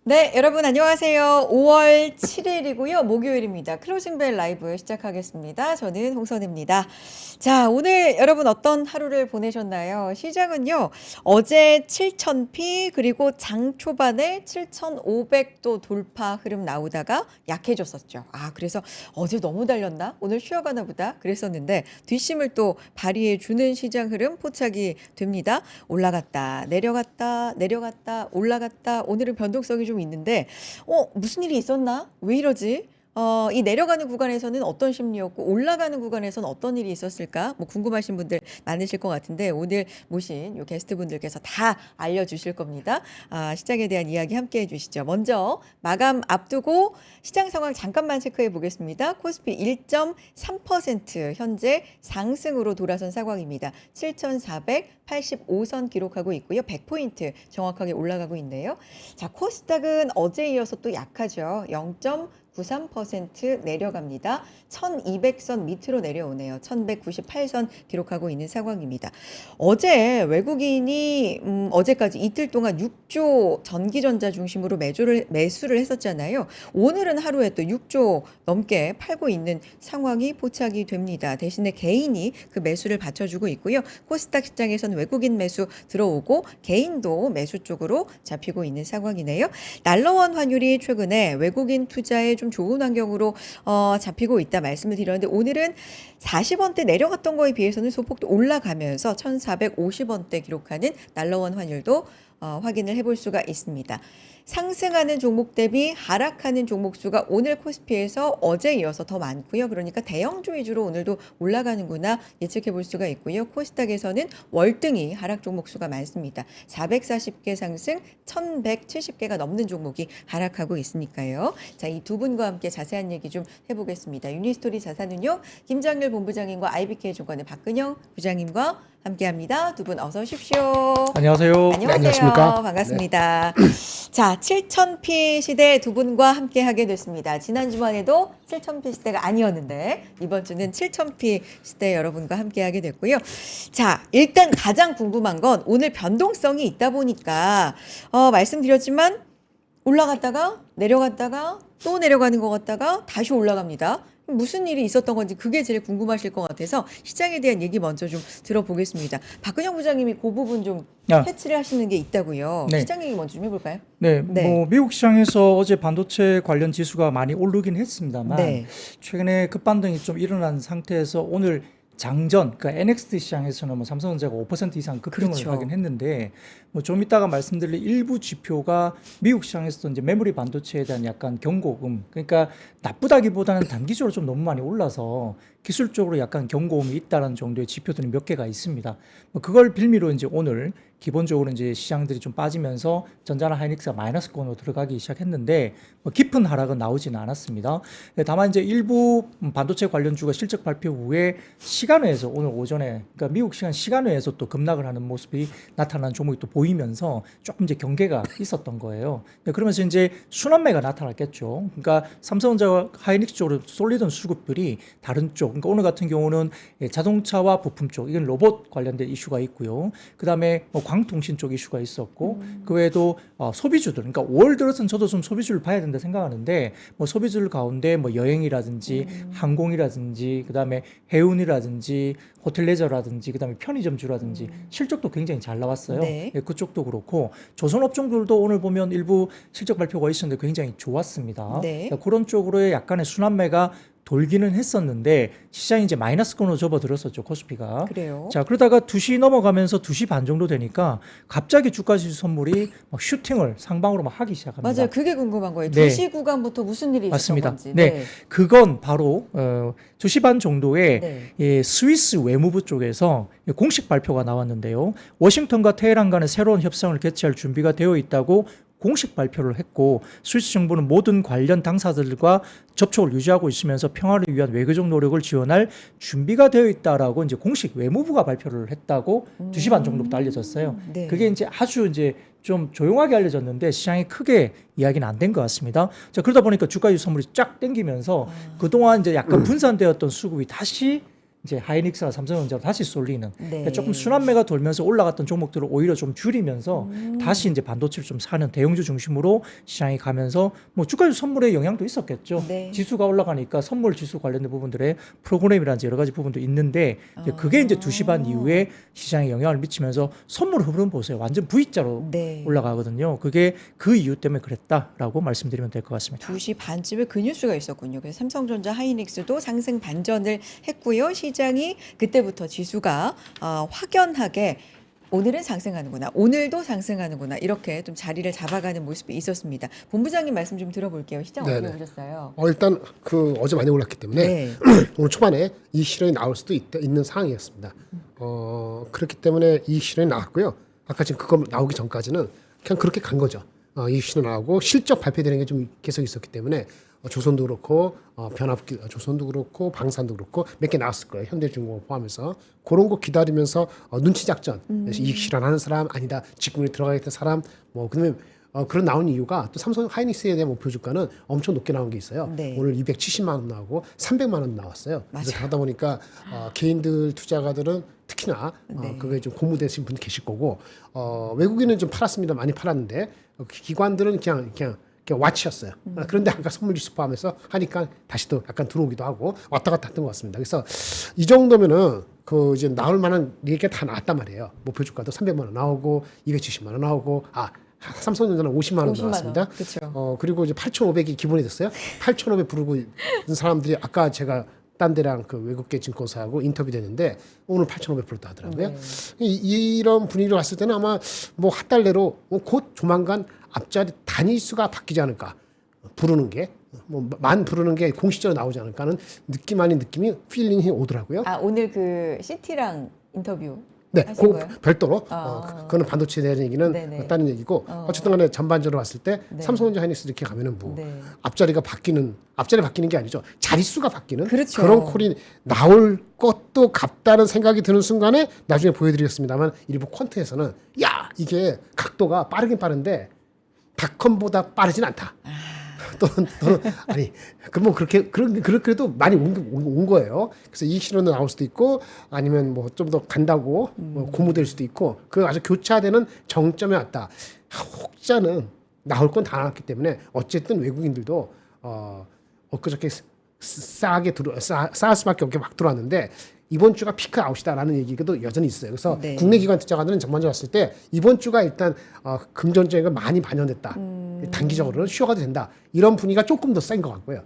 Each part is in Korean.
네, 여러분 안녕하세요. 5월 7일이고요. 목요일입니다. 클로징벨 라이브 시작하겠습니다. 저는 홍선입니다. 자, 오늘 여러분 어떤 하루를 보내셨나요? 시장은요, 어제 7,000피 그리고 장 초반에 7,500도 돌파 흐름 나오다가 약해졌었죠. 그래서 어제 너무 달렸나? 오늘 쉬어가나 보다. 그랬었는데 뒷심을 또 발휘해 주는 시장 흐름 포착이 됩니다. 올라갔다, 내려갔다, 내려갔다, 올라갔다. 오늘은 변동성이 좀 있는데, 무슨 일이 있었나? 왜 이러지? 이 내려가는 구간에서는 어떤 심리였고 올라가는 구간에서는 어떤 일이 있었을까? 뭐 궁금하신 분들 많으실 것 같은데 오늘 모신 요 게스트분들께서 다 알려주실 겁니다. 시장에 대한 이야기 함께 해주시죠. 먼저 마감 앞두고 시장 상황 잠깐만 체크해 보겠습니다. 코스피 1.3% 현재 상승으로 돌아선 상황입니다. 7,485선 기록하고 있고요. 100포인트 정확하게 올라가고 있네요. 자, 코스닥은 어제 이어서 또 약하죠. 0.93% 내려갑니다. 1200선 밑으로 내려오네요. 1198선 기록하고 있는 상황입니다. 어제 외국인이 어제까지 이틀 동안 6조 전기전자 중심으로 매수를 했었잖아요. 오늘은 하루에 또 6조 넘게 팔고 있는 상황이 포착이 됩니다. 대신에 개인이 그 매수를 받쳐주고 있고요. 코스닥 시장에서는 외국인 매수 들어오고 개인도 매수 쪽으로 잡히고 있는 상황이네요. 달러원 환율이 최근에 외국인 투자에 좀 좋은 환경으로 잡히고 있다 말씀을 드렸는데 오늘은 40원대 내려갔던 거에 비해서는 소폭도 올라가면서 1,450원대 기록하는 달러원 환율도 확인을 해볼 수가 있습니다. 상승하는 종목 대비 하락하는 종목 수가 오늘 코스피에서 어제 이어서 더 많고요. 그러니까 대형주 위주로 오늘도 올라가는구나 예측해 볼 수가 있고요. 코스닥에서는 월등히 하락 종목 수가 많습니다. 440개 상승 1,170개가 넘는 종목이 하락하고 있으니까요. 자, 이 두 분과 함께 자세한 얘기 좀 해보겠습니다. 유니스토리 자산운용 김장렬 본부장님과 IBK 증권의 박근영 부장님과 함께합니다. 두 분 어서 오십시오. 안녕하세요. 안녕하세요. 안녕하십니까? 반갑습니다. 자, 7,000피 시대 두 분과 함께 하게 됐습니다. 지난 주말에도 7,000피 시대가 아니었는데 이번 주는 7,000피 시대 여러분과 함께 하게 됐고요. 자, 일단 가장 궁금한 건 오늘 변동성이 있다 보니까 말씀드렸지만 올라갔다가 내려갔다가 또 내려가는 것 같다가 다시 올라갑니다. 무슨 일이 있었던 건지 그게 제일 궁금하실 것 같아서 시장에 대한 얘기 먼저 좀 들어보겠습니다. 박근영 부장님이 그 부분 좀 캐치를 하시는 게 있다고요. 네. 시장 얘기 먼저 좀 해볼까요? 네, 네. 뭐 미국 시장에서 어제 반도체 관련 지수가 많이 오르긴 했습니다만 네. 최근에 급반등이 좀 일어난 상태에서 오늘 장전, 그러니까 NXT 시장에서는 뭐 삼성전자가 5% 이상 급등을 그렇죠. 하긴 했는데 뭐 좀 이따가 말씀드릴 일부 지표가 미국 시장에서도 이제 메모리 반도체에 대한 약간 경고음, 그러니까 나쁘다기보다는 단기적으로 좀 너무 많이 올라서 기술적으로 약간 경고음이 있다는 정도의 지표들이 몇 개가 있습니다. 뭐 그걸 빌미로 이제 오늘 기본적으로 이제 시장들이 좀 빠지면서 전자나 하이닉스가 마이너스권으로 들어가기 시작했는데 뭐 깊은 하락은 나오지는 않았습니다. 다만 이제 일부 반도체 관련주가 실적 발표 후에 시간외에서 오늘 오전에 그러니까 미국 시간 시간외에서 또 급락을 하는 모습이 나타나는 종목이 또 보이면서 조금 이제 경계가 있었던 거예요. 그러면서 이제 순환매가 나타났겠죠. 그러니까 삼성전자와 하이닉스 쪽으로 쏠리던 수급들이 다른 쪽, 그러니까 오늘 같은 경우는 자동차와 부품 쪽, 이건 로봇 관련된 이슈가 있고요. 그 다음에 뭐 광통신 쪽 이슈가 있었고, 그 외에도 소비주들, 그러니까 5월 들어서는 저도 좀 소비주를 봐야 된다 생각하는데, 뭐 소비주들 가운데 뭐 여행이라든지 항공이라든지, 그 다음에 해운이라든지, 호텔 레저라든지, 그 다음에 편의점주라든지 실적도 굉장히 잘 나왔어요. 네. 그쪽도 그렇고 조선업종들도 오늘 보면 일부 실적 발표가 있었는데 굉장히 좋았습니다. 네. 그런 쪽으로의 약간의 순환매가 돌기는 했었는데 시장이 이제 마이너스권으로 접어들었었죠, 코스피가. 그래요. 자, 그러다가 2시 넘어가면서 2시 반 정도 되니까 갑자기 주가 지수 선물이 막 슈팅을 상방으로 막 하기 시작합니다. 맞아요. 그게 궁금한 거예요. 네. 2시 구간부터 무슨 일이 있었던 맞습니다. 건지. 네. 그건 바로 2시 반 정도에 네. 스위스 외무부 쪽에서 공식 발표가 나왔는데요. 워싱턴과 테헤란 간의 새로운 협상을 개최할 준비가 되어 있다고 공식 발표를 했고, 스위스 정부는 모든 관련 당사자들과 접촉을 유지하고 있으면서 평화를 위한 외교적 노력을 지원할 준비가 되어 있다라고 이제 공식 외무부가 발표를 했다고 2시 반 정도부터 알려졌어요. 네. 그게 이제 아주 이제 좀 조용하게 알려졌는데 시장이 크게 이야기는 안 된 것 같습니다. 자, 그러다 보니까 주가지수 선물이 쫙 땡기면서 그동안 이제 약간 분산되었던 수급이 다시 이제 하이닉스나 삼성전자로 다시 쏠리는 네. 그러니까 조금 순환매가 돌면서 올라갔던 종목들을 오히려 좀 줄이면서 다시 이제 반도체를 좀 사는 대형주 중심으로 시장이 가면서 뭐 주가주 선물의 영향도 있었겠죠. 네. 지수가 올라가니까 선물 지수 관련된 부분들의 프로그램이라든지 여러 가지 부분도 있는데 이제 그게 이제 2시 반 이후에 시장에 영향을 미치면서 선물 흐름 보세요. 완전 V자로 네. 올라가거든요. 그게 그 이유 때문에 그랬다라고 말씀드리면 될 것 같습니다. 2시 반쯤에 그 뉴스가 있었군요. 그래서 삼성전자 하이닉스도 상승 반전을 했고요. 시장이 그때부터 지수가 확연하게 오늘은 상승하는구나, 오늘도 상승하는구나 이렇게 좀 자리를 잡아가는 모습이 있었습니다. 본부장님 말씀 좀 들어볼게요. 시장 어떻게 네네. 보셨어요? 일단 그 어제 많이 올랐기 때문에 네. 오늘 초반에 이 실현이 나올 수도 있는 상황이었습니다. 그렇기 때문에 이 실현이 나왔고요. 아까 지금 그거 나오기 전까지는 그냥 그렇게 간 거죠. 이 실현 나오고 실적 발표되는 게 좀 계속 있었기 때문에 조선도 그렇고 변압기 조선도 그렇고 방산도 그렇고 몇 개 나왔을 거예요. 현대중공업 포함해서 그런 거 기다리면서 눈치 작전. 그래서 이익 실현하는 사람 아니다. 직군에 들어가겠다 사람 뭐 그다음에 그런 나온 이유가 또 삼성 하이닉스에 대한 목표 주가는 엄청 높게 나온 게 있어요. 네. 오늘 270만 원 나오고 300만 원 나왔어요. 그래서 맞아요. 그러다 보니까 개인들 투자가들은 특히나 네. 그게 좀 고무되신 분 계실 거고 외국인은 좀 팔았습니다. 많이 팔았는데 기관들은 그냥 와치였어요. 그런데 아까 선물지수 포함해서 하니까 다시 또 약간 들어오기도 하고 왔다 갔다 했던 것 같습니다. 그래서 이 정도면은 그 이제 나올 만한 얘기가 다 나왔단 말이에요. 목표 주가도 300만 원 나오고 270만 원 나오고 삼성전자는 50만 원 50만 원. 나왔습니다. 그렇죠. 그리고 이제 8,500이 기본이 됐어요. 8,500 부르고 있는 사람들이 아까 제가 딴 데랑 그 외국계 증권사하고 인터뷰됐는데 오늘 8,500 불렀다 하더라고요. 네. 이런 분위기로 갔을 때는 아마 뭐 한 달 내로 곧 조만간 앞자리 단위수가 바뀌지 않을까. 부르는 게 뭐 만 부르는 게 공식적으로 나오지 않을까 하는 느낌 아닌 느낌이 필링이 오더라고요. 오늘 그 CT랑 인터뷰 네, 하신 그 거예요? 별도로 아. 그거는 반도체에 대한 얘기는 네네. 다른 얘기고 어쨌든 간에 전반적으로 봤을 때 네. 삼성전자 하이닉스 이렇게 가면은 뭐 네. 앞자리 바뀌는 게 아니죠. 자릿수가 바뀌는 그렇죠. 런 콜이 나올 것도 같다는 생각이 드는 순간에 나중에 보여드리겠습니다만 일부 퀀트에서는 야 이게 각도가 빠르긴 빠른데 닷컴보다 빠르진 않다. 또는 아니 그럼 뭐 그래도 많이 온 거예요. 그래서 이 실현은 나올 수도 있고 아니면 뭐 좀 더 간다고 뭐 고무될 수도 있고 그 아주 교차되는 정점에 왔다. 혹자는 나올 건 다 나왔기 때문에 어쨌든 외국인들도 엊그저께 싸게 싸할 수밖에 없게 막 들어왔는데 이번 주가 피크 아웃이다라는 얘기도 여전히 있어요. 그래서 네. 국내 기관 투자가들은 전반적으로 봤을 때 이번 주가 일단 금전적인 걸 많이 반영됐다. 단기적으로는 쉬어가도 된다. 이런 분위기가 조금 더 센 것 같고요.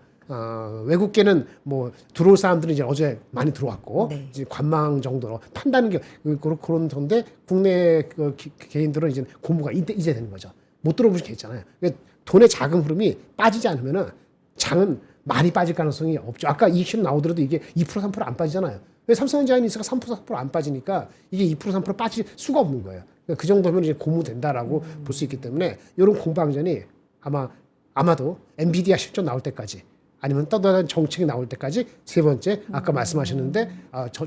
외국계는 뭐 들어올 사람들은 이제 어제 많이 들어왔고 네. 이제 관망 정도로 판다는 게 그런 건데 국내 그 개인들은 이제 고무가 이제 되는 거죠. 못 들어보실 게 있잖아요. 그러니까 돈의 자금 흐름이 빠지지 않으면은 장은 많이 빠질 가능성이 없죠. 아까 이 실현 나오더라도 이게 2% 3%안 빠지잖아요. 왜 삼성전자 하이닉스가 3% 4%안 빠지니까 이게 2% 3% 빠질 수가 없는 거예요. 그러니까 그 정도면 이제 고무된다라고 볼 수 있기 때문에 이런 공방전이 아마도 엔비디아 실적 나올 때까지 아니면 떠다른 정책이 나올 때까지 세 번째 아까 말씀하셨는데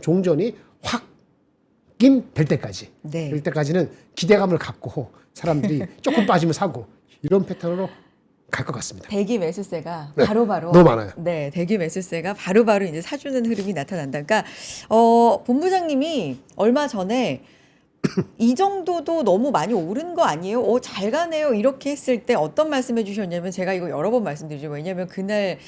종전이 확인될 때까지 네. 될 때까지는 기대감을 갖고 사람들이 조금 빠지면 사고 이런 패턴으로 갈 것 같습니다. 대기 매수세가 네, 바로바로 너무 많아요. 네, 대기 매수세가 바로바로 이제 사주는 흐름이 나타난다. 그러니까 본부장님이 얼마 전에 이 정도도 너무 많이 오른 거 아니에요? 잘 가네요. 이렇게 했을 때 어떤 말씀해 주셨냐면 제가 이거 여러 번 말씀드리죠. 왜냐하면 그날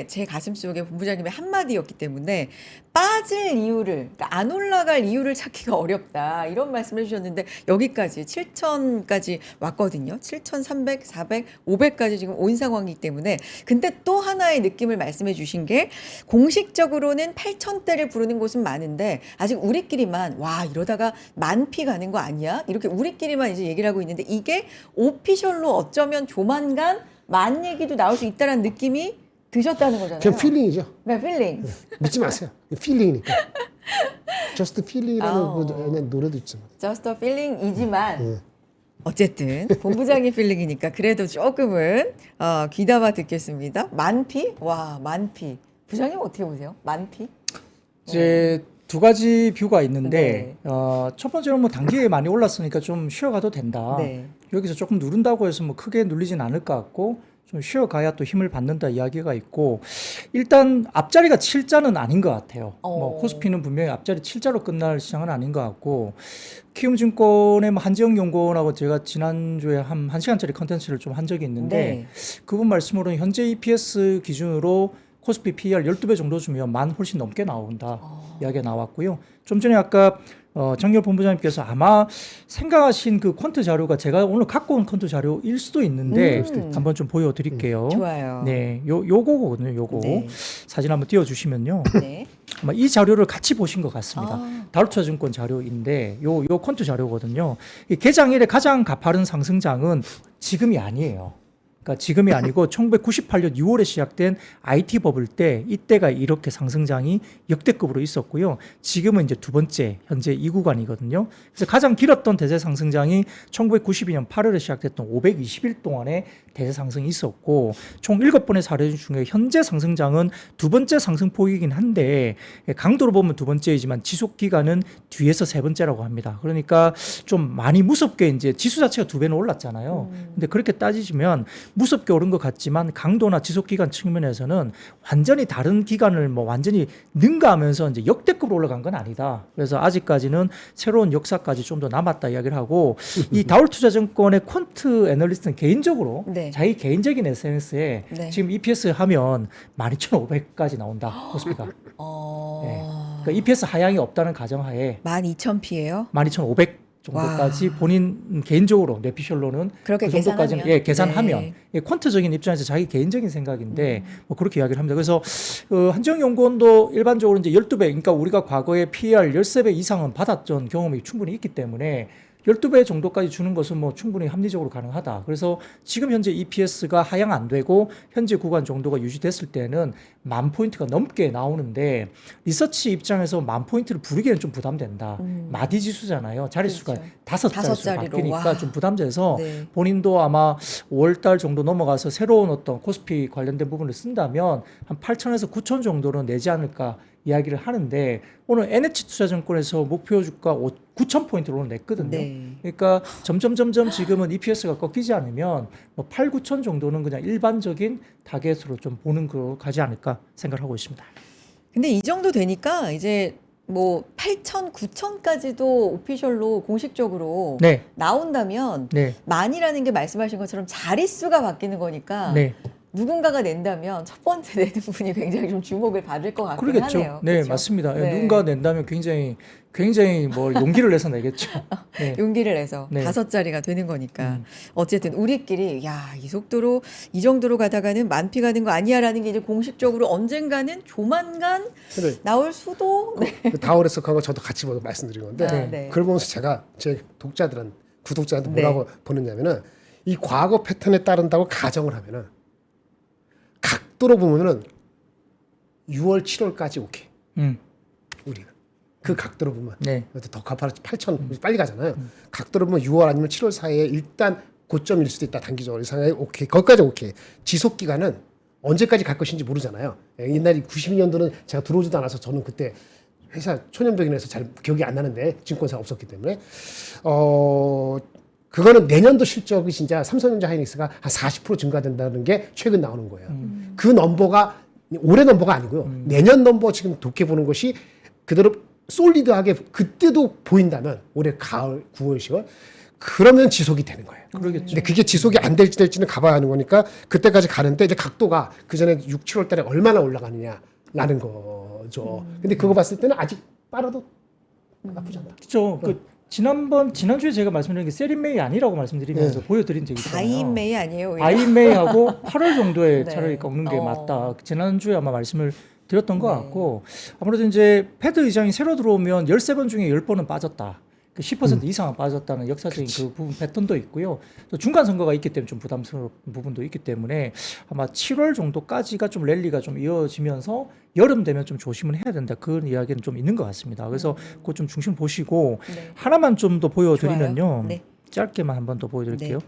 제 가슴 속에 본부장님의 한마디였기 때문에 빠질 이유를, 그러니까 안 올라갈 이유를 찾기가 어렵다. 이런 말씀을 해주셨는데 여기까지 7,000까지 왔거든요. 7,300, 400, 500까지 지금 온 상황이기 때문에 근데 또 하나의 느낌을 말씀해 주신 게 공식적으로는 8,000대를 부르는 곳은 많은데 아직 우리끼리만 와 이러다가 만피 가는 거 아니야? 이렇게 우리끼리만 이제 얘기를 하고 있는데 이게 오피셜로 어쩌면 조만간 만 얘기도 나올 수 있다는 느낌이 드셨다는 거잖아요. 그냥 필링이죠. 네, 필링. 믿지 마세요. 필링이니까. Just Feeling이라는 아우. 그 노래도 있잖아요. Just a feeling이지만 네. 어쨌든 본부장의 필링이니까 그래도 조금은 귀담아 듣겠습니다. 만피? 와, 만피. 부장님 어떻게 보세요? 만피? 이제 두 가지 뷰가 있는데 네. 첫 번째로 뭐 단기에 많이 올랐으니까 좀 쉬어가도 된다. 네. 여기서 조금 누른다고 해서 뭐 크게 눌리진 않을 것 같고 좀 쉬어가야 또 힘을 받는다 이야기가 있고 일단 앞자리가 7자는 아닌 것 같아요. 뭐 코스피는 분명히 앞자리 7자로 끝날 시장은 아닌 것 같고 키움증권의 뭐 한지영 연구원하고 제가 지난주에 한 1시간짜리 컨텐츠를 좀 한 적이 있는데 네. 그분 말씀으로는 현재 EPS 기준으로 코스피 PER 12배 정도 주면 만 훨씬 넘게 나온다 이야기가 나왔고요. 좀 전에 아까 장열 본부장님께서 아마 생각하신 그 퀀트 자료가 제가 오늘 갖고 온 퀀트 자료일 수도 있는데 한번 좀 보여드릴게요. 좋아요. 네, 요거거든요. 요거 네. 사진 한번 띄워주시면요. 네. 아마 이 자료를 같이 보신 것 같습니다. 아. 다루처증권 자료인데 요 퀀트 자료거든요. 이 개장일에 가장 가파른 상승장은 지금이 아니에요. 그러니까 지금이 아니고 1998년 6월에 시작된 IT 버블 때 이때가 이렇게 상승장이 역대급으로 있었고요. 지금은 이제 두 번째 현재 이 구간이거든요. 그래서 가장 길었던 대세 상승장이 1992년 8월에 시작됐던 520일 동안의 대세 상승이 있었고 총 7번의 사례 중에 현재 상승장은 두 번째 상승폭이긴 한데 강도로 보면 두 번째이지만 지속 기간은 뒤에서 세 번째라고 합니다. 그러니까 좀 많이 무섭게 이제 지수 자체가 두 배는 올랐잖아요. 근데 그렇게 따지시면 무섭게 오른 것 같지만 강도나 지속 기간 측면에서는 완전히 다른 기간을 뭐 완전히 능가하면서 이제 역대급으로 올라간 건 아니다. 그래서 아직까지는 새로운 역사까지 좀 더 남았다 이야기를 하고 이 다울투자증권의 퀀트 애널리스트는 개인적으로 네. 자기 개인적인 SNS에 네. 지금 EPS 하면 12,500까지 나온다 코스피가. 그러니까 EPS 하향이 없다는 가정하에 12,000P예요? 12,500 정도까지 본인 개인적으로 뇌피셜로는 그렇게 그 정도까지는 계산하면? 계산하면 네. 퀀트적인 입장에서 자기 개인적인 생각인데 뭐 그렇게 이야기를 합니다. 그래서 한지영 연구원도 일반적으로 이제 12배 그러니까 우리가 과거에 PER 13배 이상은 받았던 경험이 충분히 있기 때문에 12배 정도까지 주는 것은 뭐 충분히 합리적으로 가능하다. 그래서 지금 현재 EPS가 하향 안 되고 현재 구간 정도가 유지됐을 때는 10,000포인트가 넘게 나오는데 리서치 입장에서 10,000포인트를 부르기에는 좀 부담된다. 마디 지수잖아요. 자릿수가 그렇죠. 다섯 다섯 자릿수로 자리로. 바뀌니까 와. 좀 부담돼서 네. 본인도 아마 5월달 정도 넘어가서 새로운 어떤 코스피 관련된 부분을 쓴다면 한 8,000에서 9,000 정도는 내지 않을까 이야기를 하는데 오늘 NH투자증권에서 목표 주가 9,000포인트로 냈거든요. 네. 그러니까 점점 지금은 EPS가 꺾이지 않으면 뭐 8, 9천 정도는 그냥 일반적인 타겟으로 좀 보는 거 가지 않을까 생각을 하고 있습니다. 근데 이 정도 되니까 이제 뭐 8,000, 9,000까지도 오피셜로 공식적으로 네, 나온다면 네, 만이라는 게 말씀하신 것처럼 자릿수가 바뀌는 거니까 네. 누군가가 낸다면 첫 번째 내는 분이 굉장히 좀 주목을 받을 것 같긴 그러겠죠. 하네요. 네, 그쵸? 맞습니다. 네. 누군가 낸다면 굉장히 뭐 용기를 내서 내겠죠. 네. 용기를 내서 네. 5자리가 되는 거니까 어쨌든 우리끼리 야, 이 속도로 이 정도로 가다가는 만피 가는 거 아니야라는 게 이제 공식적으로 언젠가는 조만간 근데 나올 수도 네. 그 다월에서 그거 저도 같이 보고 말씀드린 건데 아, 네. 그걸 보면서 제가 제 구독자한테 네. 뭐라고 보느냐면은 이 과거 패턴에 따른다고 가정을 하면은 각도로 보면은 6월, 7월까지 오케이. 우리가 그 각도로 보면 네. 더 가파르 8천 빨리 가잖아요. 각도로 보면 6월 아니면 7월 사이에 일단 고점일 수도 있다 단기적으로 이상하게 오케이. 거기까지 오케이. 지속 기간은 언제까지 갈 것인지 모르잖아요. 옛날에 92년도는 제가 들어오지도 않아서 저는 그때 회사 초년병이라서 잘 기억이 안 나는데 증권사 없었기 때문에 그거는 내년도 실적이 진짜 삼성전자 하이닉스가 한 40% 증가된다는 게 최근 나오는 거예요. 그 넘버가 올해 넘버가 아니고요. 내년 넘버 지금 좋게 보는 것이 그대로 솔리드하게 그때도 보인다면 올해 가을 9월 10월 그러면 지속이 되는 거예요. 그러겠죠. 근데 그게 지속이 안 될지는 가봐야 하는 거니까 그때까지 가는데 이제 각도가 그 전에 6, 7월 달에 얼마나 올라가느냐라는 거죠. 근데 그거 봤을 때는 아직 빨아도 나쁘지 않다. 그렇죠. 지난주에 제가 말씀드린 게 세린메이 아니라고 말씀드리면서 보여드린 적이 있잖아요. 바인메이 아니에요? 오히려? 바인메이하고 8월 정도에 네. 차라리 꺾는 게 어. 맞다. 지난주에 아마 말씀을 드렸던 것 네. 같고 아무래도 이제 패드 의장이 새로 들어오면 13번 중에 10번은 빠졌다. 그 10% 이상은 빠졌다는 역사적인 그 부분 패턴도 있고요. 또 중간 선거가 있기 때문에 좀 부담스러운 부분도 있기 때문에 아마 7월 정도까지가 좀 랠리가 좀 이어지면서 여름 되면 좀 조심을 해야 된다. 그런 이야기는 좀 있는 것 같습니다. 그래서 그거 좀 중심 보시고 네. 하나만 좀 더 보여드리면요. 좋아요. 네. 짧게만 한 번 더 보여드릴게요. 네.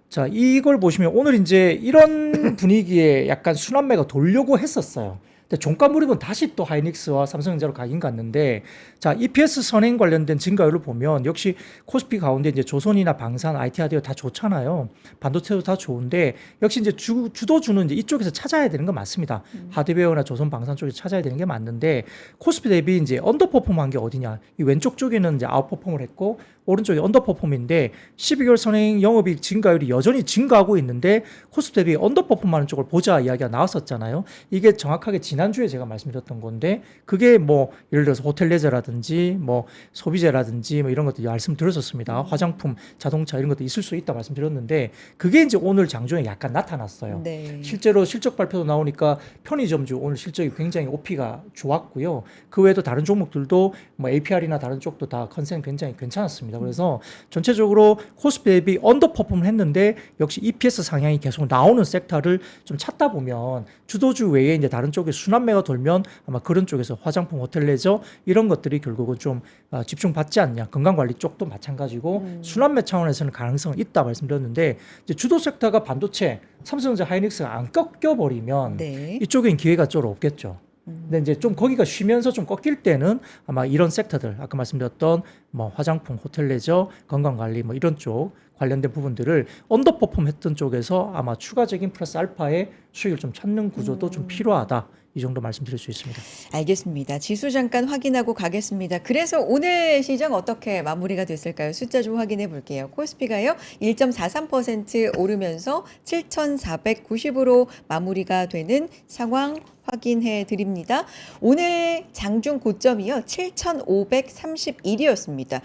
자, 이걸 보시면 오늘 이제 이런 분위기에 약간 순환매가 돌려고 했었어요. 근데 종가 몰입은 다시 또 하이닉스와 삼성전자로 가긴 갔는데, 자, EPS 선행 관련된 증가율을 보면 역시 코스피 가운데 이제 조선이나 방산, IT 하드웨어 다 좋잖아요. 반도체도 다 좋은데 역시 이제 주도주는 이제 이쪽에서 찾아야 되는 건 맞습니다. 하드웨어나 조선, 방산 쪽에서 찾아야 되는 게 맞는데 코스피 대비 이제 언더퍼폼한 게 어디냐? 이 왼쪽 쪽에는 이제 아웃퍼폼을 했고 오른쪽이 언더퍼폼인데 12개월 선행 영업이익 증가율이 여전히 증가하고 있는데 코스피 대비 언더퍼폼하는 쪽을 보자 이야기가 나왔었잖아요. 이게 정확하게 지난주에 제가 말씀드렸던 건데 그게 뭐 예를 들어서 호텔레저라든지 뭐 소비재라든지 뭐 이런 것들 말씀드렸었습니다. 화장품, 자동차 이런 것도 있을 수 있다 말씀드렸는데 그게 이제 오늘 장중에 약간 나타났어요. 네. 실제로 실적 발표도 나오니까 편의점주 오늘 실적이 굉장히 OP가 좋았고요. 그 외에도 다른 종목들도 뭐 APR이나 다른 쪽도 다 컨센 굉장히 괜찮았습니다. 그래서 전체적으로 코스피 대비 언더퍼폼을 했는데 역시 EPS 상향이 계속 나오는 섹터를 좀 찾다 보면 주도주 외에 이제 다른 쪽에 순환매가 돌면 아마 그런 쪽에서 화장품, 호텔레저 이런 것들이 결국은 좀 집중받지 않냐. 건강관리 쪽도 마찬가지고 순환매 차원에서는 가능성은 있다 말씀드렸는데 이제 주도 섹터가 반도체, 삼성전자, 하이닉스가 안 꺾여버리면 네. 이쪽엔 기회가 좀 없겠죠. 근데 이제 좀 거기가 쉬면서 좀 꺾일 때는 아마 이런 섹터들 아까 말씀드렸던 뭐 화장품, 호텔레저, 건강관리 뭐 이런 쪽 관련된 부분들을 언더퍼폼 했던 쪽에서 아마 추가적인 플러스 알파의 수익을 좀 찾는 구조도 좀 필요하다. 이 정도 말씀드릴 수 있습니다. 알겠습니다. 지수 잠깐 확인하고 가겠습니다. 그래서 오늘 시장 어떻게 마무리가 됐을까요? 숫자 좀 확인해 볼게요. 코스피가요 1.43% 오르면서 7,490으로 마무리가 되는 상황 확인해 드립니다. 오늘 장중 고점이요 7,531이었습니다.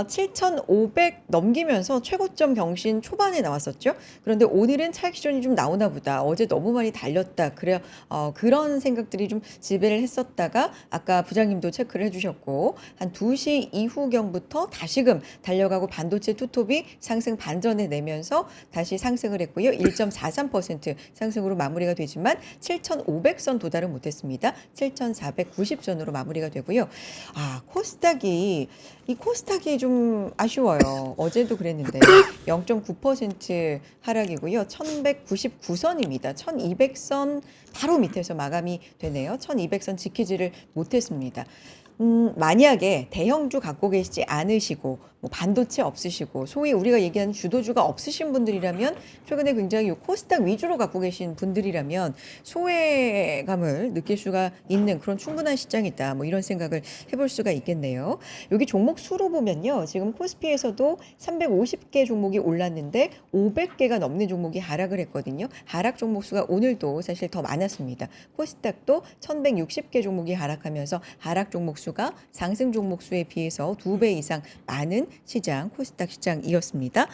7,500 넘기면서 최고점 경신 초반에 나왔었죠. 그런데 오늘은 차익 실현이 좀 나오나 보다. 어제 너무 많이 달렸다. 그래 그런 생각들이 좀 지배를 했었다가 아까 부장님도 체크를 해주셨고 한 2시 이후경부터 다시금 달려가고 반도체 투톱이 상승 반전에 내면서 다시 상승을 했고요. 1.43% 상승으로 마무리가 되지만 7,500선 도달은 못했습니다. 7,490선으로 마무리가 되고요. 코스닥이 좀 아쉬워요. 어제도 그랬는데 0.9% 하락이고요. 1199선입니다. 1200선 바로 밑에서 마감이 되네요. 1200선 지키지를 못했습니다. 만약에 대형주 갖고 계시지 않으시고 뭐 반도체 없으시고 소위 우리가 얘기하는 주도주가 없으신 분들이라면 최근에 굉장히 코스닥 위주로 갖고 계신 분들이라면 소외감을 느낄 수가 있는 그런 충분한 시장이다. 뭐 이런 생각을 해볼 수가 있겠네요. 여기 종목 수로 보면요. 지금 코스피에서도 350개 종목이 올랐는데 500개가 넘는 종목이 하락을 했거든요. 하락 종목 수가 오늘도 사실 더 많았습니다. 코스닥도 1160개 종목이 하락하면서 하락 종목 수가 상승 종목 수에 비해서 2배 이상 많은 시장, 코스닥 시장이었습니다.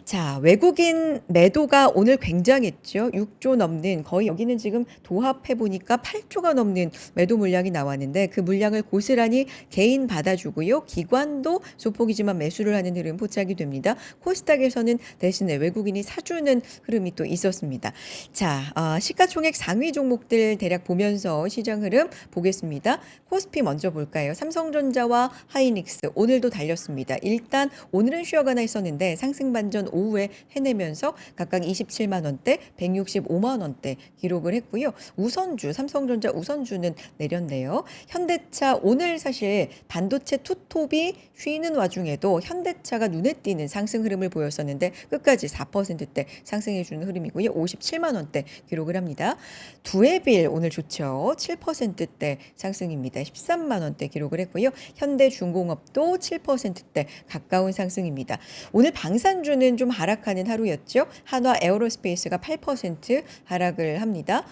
자, 외국인 매도가 오늘 굉장했죠. 6조 넘는 거의 여기는 지금 도합해 보니까 8조가 넘는 매도 물량이 나왔는데 그 물량을 고스란히 개인 받아주고요. 기관도 소폭이지만 매수를 하는 흐름 포착이 됩니다. 코스닥에서는 대신에 외국인이 사주는 흐름이 또 있었습니다. 자, 시가총액 상위 종목들 대략 보면서 시장 흐름 보겠습니다. 코스피 먼저 볼까요? 삼성전자와 하이닉스 오늘도 달렸습니다. 일단 오늘은 쉬어가나 있었는데 상승 반전 오후에 해내면서 각각 27만 원대, 165만 원대 기록을 했고요. 우선주, 삼성전자 우선주는 내렸네요. 현대차 오늘 사실 반도체 투톱이 쉬는 와중에도 현대차가 눈에 띄는 상승 흐름을 보였었는데 끝까지 4%대 상승해주는 흐름이고요. 57만 원대 기록을 합니다. 두에빌 오늘 좋죠. 7%대 상승입니다. 13만 원대 기록을 했고요. 현대중공업도 7%대 가까운 상승입니다. 오늘 방산주는 좀 하락하는 하루였죠. 한화 에어로스페이스가 8% 하락을 합니다.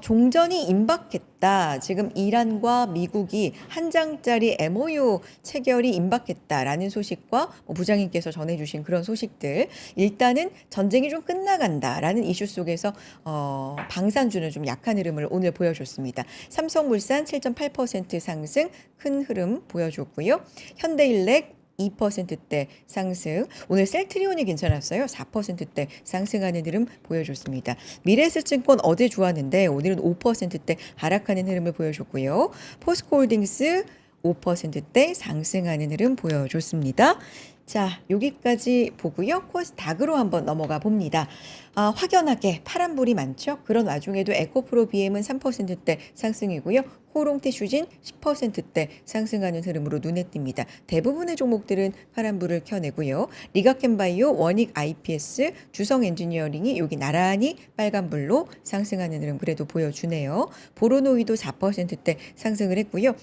종전이 임박했다. 지금 이란과 미국이 한 장짜리 MOU 체결이 임박했다라는 소식과 부장님께서 전해주신 그런 소식들. 일단은 전쟁이 좀 끝나간다라는 이슈 속에서 방산주는 좀 약한 흐름을 오늘 보여줬습니다. 삼성물산 7.8% 상승 큰 흐름 보여줬고요. 현대일렉 2%대 상승. 오늘 셀트리온이 괜찮았어요. 4%대 상승하는 흐름 보여줬습니다. 미래에셋증권 어제 좋았는데 오늘은 5%대 하락하는 흐름을 보여줬고요. 포스코홀딩스 5%대 상승하는 흐름 보여줬습니다. 자, 여기까지 보고요. 코스닥으로 한번 넘어가 봅니다. 확연하게 파란불이 많죠. 그런 와중에도 에코프로 BM은 3%대 상승이고요. 호롱테 슈진 10%대 상승하는 흐름으로 눈에 띕니다. 대부분의 종목들은 파란불을 켜내고요. 리가켄바이오, 원익 IPS, 주성 엔지니어링이 여기 나란히 빨간불로 상승하는 흐름 그래도 보여주네요. 보로노이도 4%대 상승을 했고요.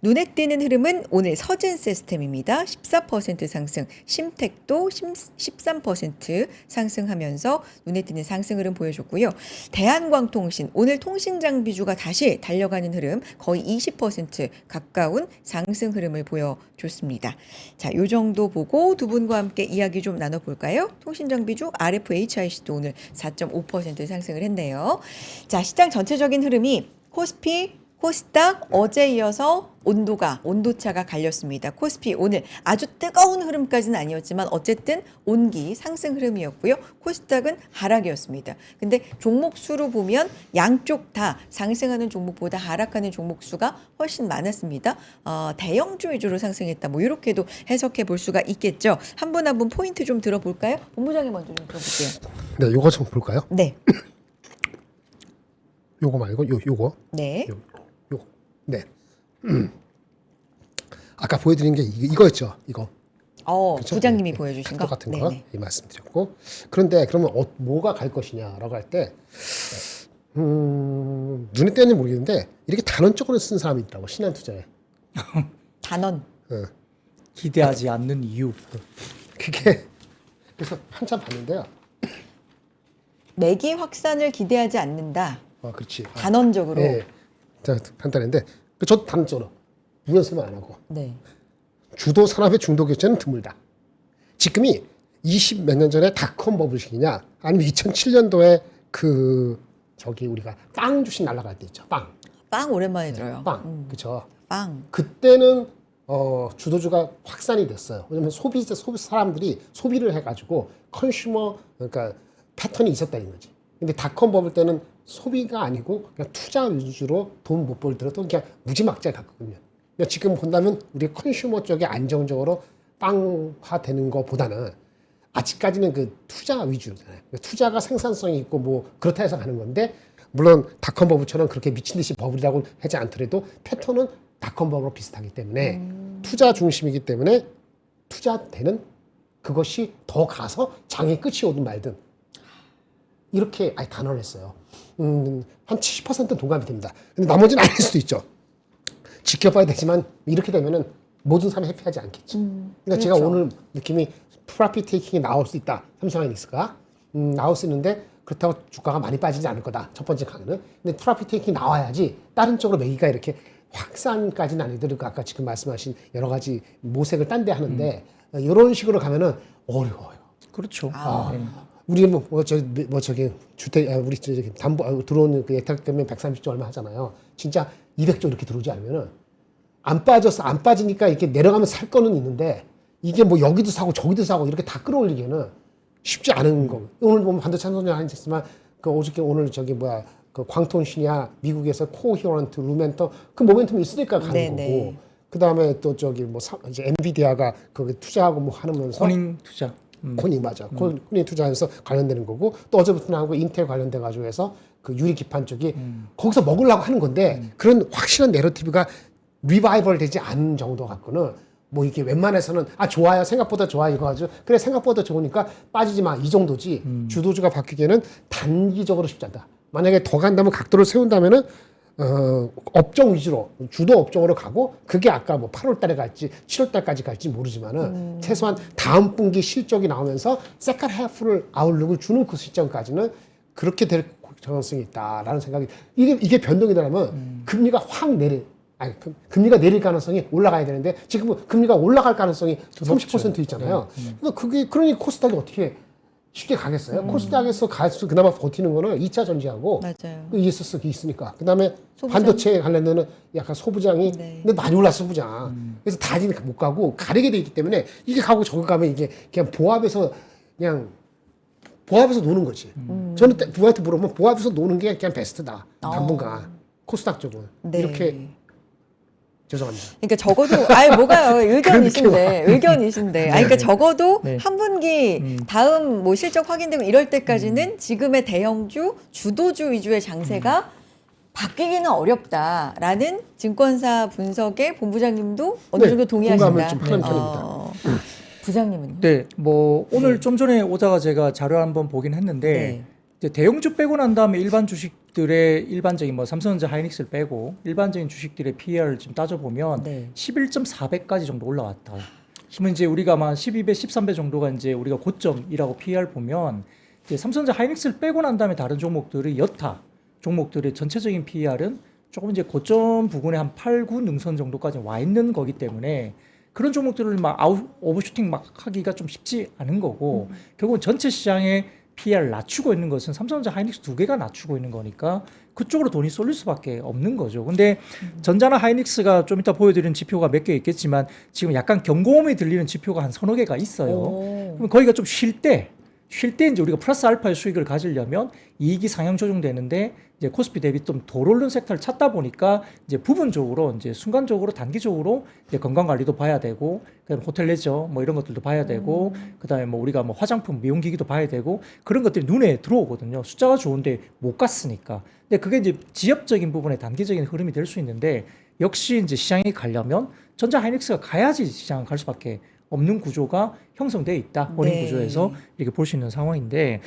눈에 띄는 흐름은 오늘 서진 시스템입니다. 14% 상승, 심택도 13% 상승하면서 눈에 띄는 상승 흐름 보여줬고요. 대한광통신, 오늘 통신장비주가 다시 달려가는 흐름 거의 20% 가까운 상승 흐름을 보여줬습니다. 자, 요 정도 보고 두 분과 함께 이야기 좀 나눠볼까요? 통신장비주 RFHIC도 오늘 4.5% 상승을 했네요. 자, 시장 전체적인 흐름이 코스피, 코스닥 어제 이어서 온도차가 갈렸습니다. 코스피 오늘 아주 뜨거운 흐름까지는 아니었지만 어쨌든 온기 상승 흐름이었고요. 코스닥은 하락이었습니다. 근데 종목 수로 보면 양쪽 다 상승하는 종목보다 하락하는 종목 수가 훨씬 많았습니다. 대형주 위주로 상승했다. 뭐 이렇게도 해석해 볼 수가 있겠죠. 한 분 한 분 포인트 좀 들어볼까요? 본부장님 먼저 좀 들어볼게요. 네, 요거 좀 볼까요? 네. 요거 말고 요거. 네. 요거. 네. 아까 보여드린 게 이거였죠. 이거. 그쵸? 부장님이 네, 보여주신 각도 거 같은 거 네네. 이 말씀드렸고, 그런데 그러면 뭐가 갈 것이냐라고 할 때 눈에 띄는지 모르겠는데 이렇게 단언적으로 쓴 사람이 있더라고. 신한투자에. 단원. 기대하지 않는 이유. 그게 그래서 한참 봤는데요. 매기 확산을 기대하지 않는다. 그렇지. 단언적으로. 네. 자, 간단한데 저도 단언적으로 무연설명 안 하고 네. 주도 산업의 중도 교체는 드물다. 지금이 20 몇 년 전에 닷컴 버블 시기냐 아니면 2007년도에 우리가 빵 주식 날아갈 때 있죠. 빵 오랜만에 들어요. 빵. 그렇죠. 빵. 그때는 주도주가 확산이 됐어요. 왜냐면 소비 사람들이 소비를 해가지고 컨슈머 그러니까 패턴이 있었다는 거지. 근데 닷컴 버블 때는 소비가 아니고 그냥 투자 위주로 돈 못 벌더라도 그냥 무지막지하게 갔거든요. 그러니까 지금 본다면 우리 컨슈머 쪽에 안정적으로 빵화되는 것보다는 아직까지는 그 투자 위주잖아요. 그러니까 투자가 생산성이 있고 뭐 그렇다 해서 가는 건데 물론 닷컴 버블처럼 그렇게 미친 듯이 버블이라고 하지 않더라도 패턴은 닷컴 버블로 비슷하기 때문에 투자 중심이기 때문에 투자되는 그것이 더 가서 장의 끝이 오든 말든 이렇게 아예 단언을 했어요. 한 70%는 동감이 됩니다. 근데 나머지는 아닐 수도 있죠. 지켜봐야 되지만 이렇게 되면은 모든 사람이 해피하지 않겠지. 그러니까 제가 그렇죠. 오늘 느낌이 프로핏 테이킹이 나올 수 있다. 삼성하이닉스가 나올 수 있는데 그렇다고 주가가 많이 빠지지 않을 거다. 첫 번째 강의는. 근데 프로핏 테이킹이 나와야지 다른 쪽으로 매기가 이렇게 확산까지는 아니더라도 아까 지금 말씀하신 여러 가지 모색을 딴 데 하는데 이런 식으로 가면은 어려워요. 그렇죠. 네. 우리 저기 주택 우리 저기 담보 들어오는 그 예탁 때문에 130조 얼마 하잖아요. 진짜 200조 이렇게 들어오지 않으면은 안 빠지니까 이렇게 내려가면 살 거는 있는데 이게 뭐 여기도 사고 저기도 사고 이렇게 다 끌어올리기에는 쉽지 않은 거. 오늘 보면 반도체 한선장 하셨지만 어저께 오늘 그 광통신이야 미국에서 코히어런트, 루멘텀 그 모멘텀이 있으니까 가는 네네. 거고. 그 다음에 또 이제 엔비디아가 거기 투자하고 뭐 하면서 코닝 투자. 코닝 맞아. 코닝 투자해서 관련되는 거고 또 어제부터 나오고 인텔 관련돼 가지고 해서 그 유리 기판 쪽이 거기서 먹으려고 하는 건데 그런 확실한 내러티브가 리바이벌 되지 않은 정도 갖고는 뭐 이게 웬만해서는 좋아요 생각보다 좋아 이거 가지고 그래 생각보다 좋으니까 빠지지 마 이 정도지 주도주가 바뀌기에는 단기적으로 쉽지 않다. 만약에 더 간다면 각도를 세운다면은 업종 위주로 주도 업종으로 가고 그게 아까 뭐 8월 달에 갈지 7월 달까지 갈지 모르지만은 최소한 다음 분기 실적이 나오면서 세컨 하프를 아웃룩을 주는 그 시점까지는 그렇게 될 가능성이 있다라는 생각이 이게 변동이 되려면 금리가 금리가 내릴 가능성이 올라가야 되는데 지금은 금리가 올라갈 가능성이 30% 있잖아요. 그러니 코스닥이 어떻게 쉽게 가겠어요? 코스닥에서 그나마 버티는 거는 2차 전지하고 맞아요. ESS가 있으니까. 그 다음에 소부장. 반도체에 관련되는 약간 소부장이 네. 근데 많이 올랐어 소부장. 그래서 다지는 못 가고 가리게 돼 있기 때문에 이게 가고 저거 가면 이게 그냥 보합에서 노는 거지. 저는 부한테 물어보면 보합에서 노는 게 그냥 베스트다. 당분간 코스닥 쪽은 네. 이렇게 죄송합니다. 그러니까 적어도 뭐가요? 의견이신데. 그러니까 적어도 네. 한 분기 다음 뭐 실적 확인되고 이럴 때까지는 지금의 대형주, 주도주 위주의 장세가 바뀌기는 어렵다라는 증권사 분석에 본부장님도 어느 네, 정도 동의하신다. 공감을 좀 하는 편입니다. 부장님은요? 네, 뭐 오늘 네. 좀 전에 오다가 제가 자료 한번 보긴 했는데 네. 이제 대형주 빼고 난 다음에 일반 주식들의 일반적인 뭐 삼성전자, 하이닉스를 빼고 일반적인 주식들의 PER을 좀 따져보면 네. 11.4배까지 정도 올라왔다. 그러면 이제 우리가 한 12배, 13배 정도가 이제 우리가 고점이라고 PER 보면 이제 삼성전자, 하이닉스를 빼고 난 다음에 다른 종목들의 여타 종목들의 전체적인 PER은 조금 이제 고점 부근에 한 8, 9 능선 정도까지 와 있는 거기 때문에 그런 종목들을 막 오버슈팅 막 하기가 좀 쉽지 않은 거고 결국은 전체 시장의 PER을 낮추고 있는 것은 삼성전자, 하이닉스 두 개가 낮추고 있는 거니까 그쪽으로 돈이 쏠릴 수밖에 없는 거죠. 근데 전자나 하이닉스가 좀 이따 보여드리는 지표가 몇 개 있겠지만 지금 약간 경고음이 들리는 지표가 한 서너 개가 있어요. 오. 그럼 거기가 좀 쉴 때 이제 우리가 플러스 알파의 수익을 가지려면 이익이 상향 조정되는데 이제 코스피 대비 좀 덜 오른 섹터를 찾다 보니까 이제 부분적으로 이제 순간적으로 단기적으로 이제 건강 관리도 봐야 되고 그다음에 호텔 레저 뭐 이런 것들도 봐야 되고 그다음에 뭐 우리가 뭐 화장품 미용기기도 봐야 되고 그런 것들이 눈에 들어오거든요. 숫자가 좋은데 못 갔으니까. 근데 그게 이제 지엽적인 부분의 단기적인 흐름이 될 수 있는데 역시 이제 시장이 가려면 전자 하이닉스가 가야지 시장을 갈 수밖에 없는 구조가 형성돼 있다. 원인 네. 구조에서 이렇게 볼 수 있는 상황인데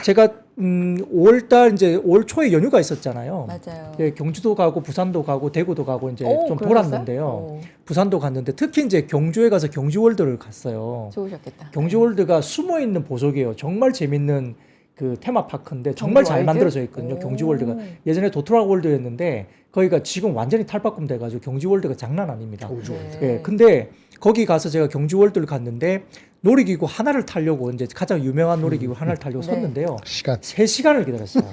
제가 5월달 이제 올 초에 연휴가 있었잖아요. 맞아요. 예, 경주도 가고 부산도 가고 대구도 가고 이제 오, 좀 그러셨어요? 돌았는데요. 오, 부산도 갔는데 특히 이제 경주에 가서 경주월드를 갔어요. 좋으셨겠다. 경주월드가 숨어 있는 보석이에요. 정말 재밌는 그 테마파크인데 정말 잘 경주월드? 만들어져 있거든요. 오. 경주월드가 예전에 도트락 월드였는데 거기가 지금 완전히 탈바꿈 돼가지고 경주월드가 장난 아닙니다. 경주. 네. 예, 근데 거기 가서 제가 경주월드를 갔는데 놀이기구 하나를 타려고 이제 가장 유명한 놀이기구 하나를 타려고 네. 섰는데요. 시간. 3시간을 기다렸어요.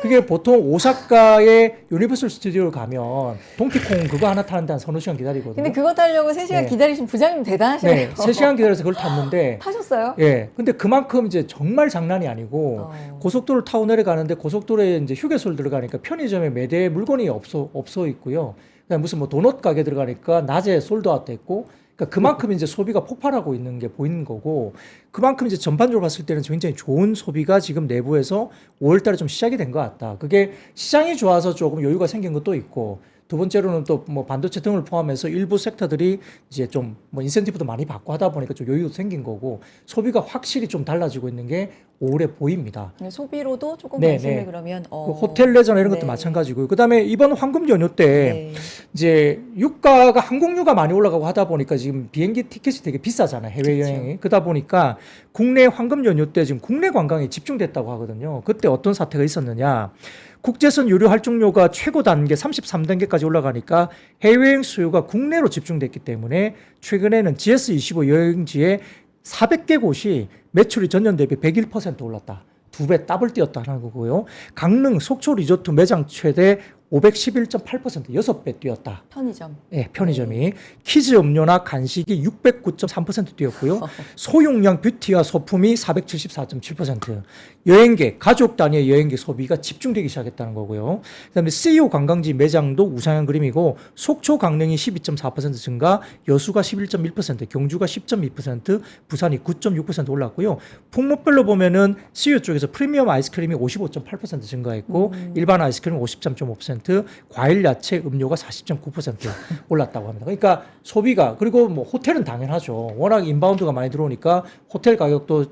그게 보통 오사카의 유니버설 스튜디오를 가면 동키콩 그거 하나 타는데 한 서너 시간 기다리거든요. 근데 그거 타려고 3시간 네. 기다리신 부장님 대단하시네요. 네, 3시간 기다려서 그걸 탔는데 타셨어요? 예. 근데 그만큼 이제 정말 장난이 아니고 고속도로를 타고 내려가는데 고속도로에 이제 휴게소를 들어가니까 편의점에 매대 물건이 없어 있고요. 그다음에 무슨 뭐 도넛 가게 들어가니까 낮에 솔드아웃 됐고 그러니까 그만큼 이제 소비가 폭발하고 있는 게 보이는 거고 그만큼 이제 전반적으로 봤을 때는 굉장히 좋은 소비가 지금 내부에서 5월 달에 좀 시작이 된 것 같다. 그게 시장이 좋아서 조금 여유가 생긴 것도 있고 두 번째로는 또 뭐 반도체 등을 포함해서 일부 섹터들이 이제 좀 뭐 인센티브도 많이 받고 하다 보니까 좀 여유도 생긴 거고 소비가 확실히 좀 달라지고 있는 게 5월에 보입니다. 소비로도 조금 네, 관심을 네. 그러면 그 호텔 레저나 이런 것도 네. 마찬가지고요. 그다음에 이번 황금 연휴 때 네. 이제 유가가 항공유가 많이 올라가고 하다 보니까 지금 비행기 티켓이 되게 비싸잖아요. 해외 여행이. 그렇죠. 그러다 보니까 국내 황금 연휴 때 지금 국내 관광에 집중됐다고 하거든요. 그때 어떤 사태가 있었느냐? 국제선 유료 할증료가 최고 단계 33단계까지 올라가니까 해외여행 수요가 국내로 집중됐기 때문에 최근에는 GS25 여행지에 400개 곳이 매출이 전년 대비 101% 올랐다. 2배 더블 뛰었다는 거고요. 강릉 속초 리조트 매장 최대 511.8% 6배 뛰었다. 편의점. 예, 편의점이 키즈 음료나 간식이 609.3% 뛰었고요. 소용량 뷰티와 소품이 474.7%. 여행객, 가족 단위의 여행객 소비가 집중되기 시작했다는 거고요. 그다음에 CEO 관광지 매장도 우상향 그림이고 속초 강릉이 12.4% 증가, 여수가 11.1%, 경주가 10.2%, 부산이 9.6% 올랐고요. 품목별로 보면은 CEO 쪽에서 프리미엄 아이스크림이 55.8% 증가했고 일반 아이스크림 53.5%, 과일, 야채, 음료가 40.9% 올랐다고 합니다. 그러니까 소비가 그리고 뭐 호텔은 당연하죠. 워낙 인바운드가 많이 들어오니까 호텔 가격도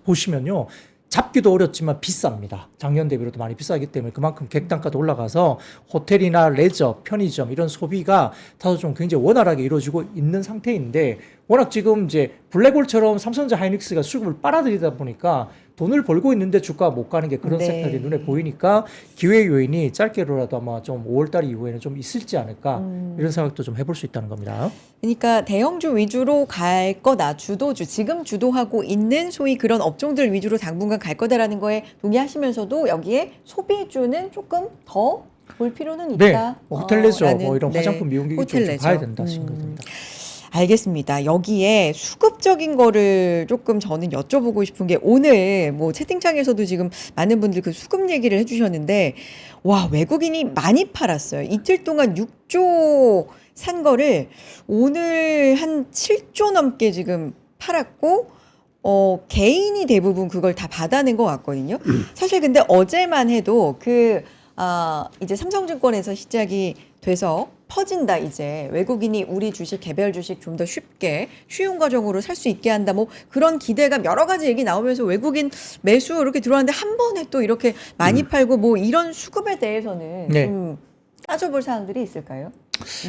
보시면요. 잡기도 어렵지만 비쌉니다. 작년 대비로도 많이 비싸기 때문에 그만큼 객단가도 올라가서 호텔이나 레저, 편의점 이런 소비가 다소 좀 굉장히 원활하게 이루어지고 있는 상태인데 워낙 지금 이제 블랙홀처럼 삼성전자 하이닉스가 수급을 빨아들이다 보니까 돈을 벌고 있는데 주가가 못 가는 게 그런 네. 섹터들이 눈에 보이니까 기회 요인이 짧게로라도 아마 좀 5월달 이후에는 좀 있을지 않을까 이런 생각도 좀 해볼 수 있다는 겁니다. 그러니까 대형주 위주로 갈 거다. 주도주, 지금 주도하고 있는 소위 그런 업종들 위주로 당분간 갈 거다라는 거에 동의하시면서도 여기에 소비주는 조금 더 볼 필요는 네, 있다. 뭐 호텔 레저, 라는, 뭐 이런 네, 화장품 미용기기 호텔 좀 레저. 봐야 된다 생각됩니다. 알겠습니다. 여기에 수급적인 거를 조금 저는 여쭤보고 싶은 게 오늘 뭐 채팅창에서도 지금 많은 분들 그 수급 얘기를 해주셨는데 와 외국인이 많이 팔았어요. 이틀 동안 6조 산 거를 오늘 한 7조 넘게 지금 팔았고 개인이 대부분 그걸 다 받아낸 것 같거든요. 사실 근데 어제만 해도 이제 삼성증권에서 시작이 돼서 퍼진다 이제 외국인이 우리 주식 개별 주식 좀 더 쉽게 쉬운 과정으로 살 수 있게 한다 뭐 그런 기대감 여러 가지 얘기 나오면서 외국인 매수 이렇게 들어왔는데 한 번에 또 이렇게 많이 팔고 뭐 이런 수급에 대해서는 네. 좀 따져볼 사항들이 있을까요?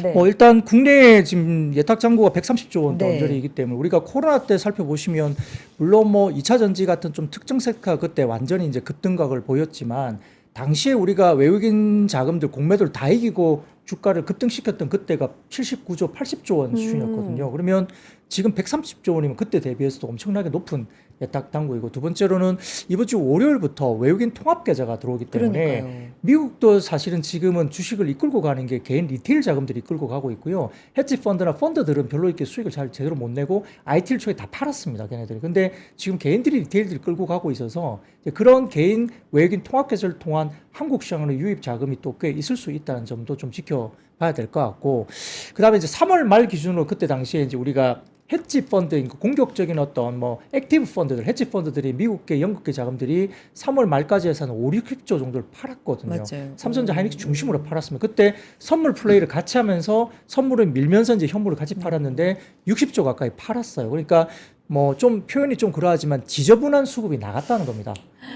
네. 뭐 일단 국내에 지금 예탁 잔고가 130조 원 네. 언저리이기 때문에 우리가 코로나 때 살펴보시면 물론 뭐 2차 전지 같은 좀 특정 섹터가 그때 완전히 이제 급등각을 보였지만 당시에 우리가 외국인 자금들 공매도를 다 이기고 주가를 급등시켰던 그때가 79조, 80조 원 수준이었거든요. 그러면 지금 130조 원이면 그때 대비해서도 엄청나게 높은 예탁 당구이고 두 번째로는 이번 주 월요일부터 외국인 통합 계좌가 들어오기 때문에 그러니까요. 미국도 사실은 지금은 주식을 이끌고 가는 게 개인 리테일 자금들이 이끌고 가고 있고요. 헤지 펀드나 펀드들은 별로 이렇게 수익을 잘 제대로 못 내고 IT를 초에 다 팔았습니다. 걔네들이. 근데 지금 개인들이 리테일들이 끌고 가고 있어서 이제 그런 개인 외국인 통합 계좌를 통한 한국 시장으로 유입 자금이 또 꽤 있을 수 있다는 점도 좀 지켜봐야 될 것 같고 그다음에 이제 3월 말 기준으로 그때 당시에 이제 우리가 헤지 펀드, 공격적인 어떤 뭐 액티브 펀드들, 헤지 펀드들이 미국계, 영국계 자금들이 3월 말까지 해서 한 5, 60조 정도를 팔았거든요. 맞아요. 삼성전자 하이닉스 중심으로 팔았습니다. 그때 선물 플레이를 같이 하면서 선물을 밀면서 이제 현물을 같이 팔았는데 60조 가까이 팔았어요. 그러니까 뭐 좀 표현이 좀 그러하지만 지저분한 수급이 나갔다는 겁니다.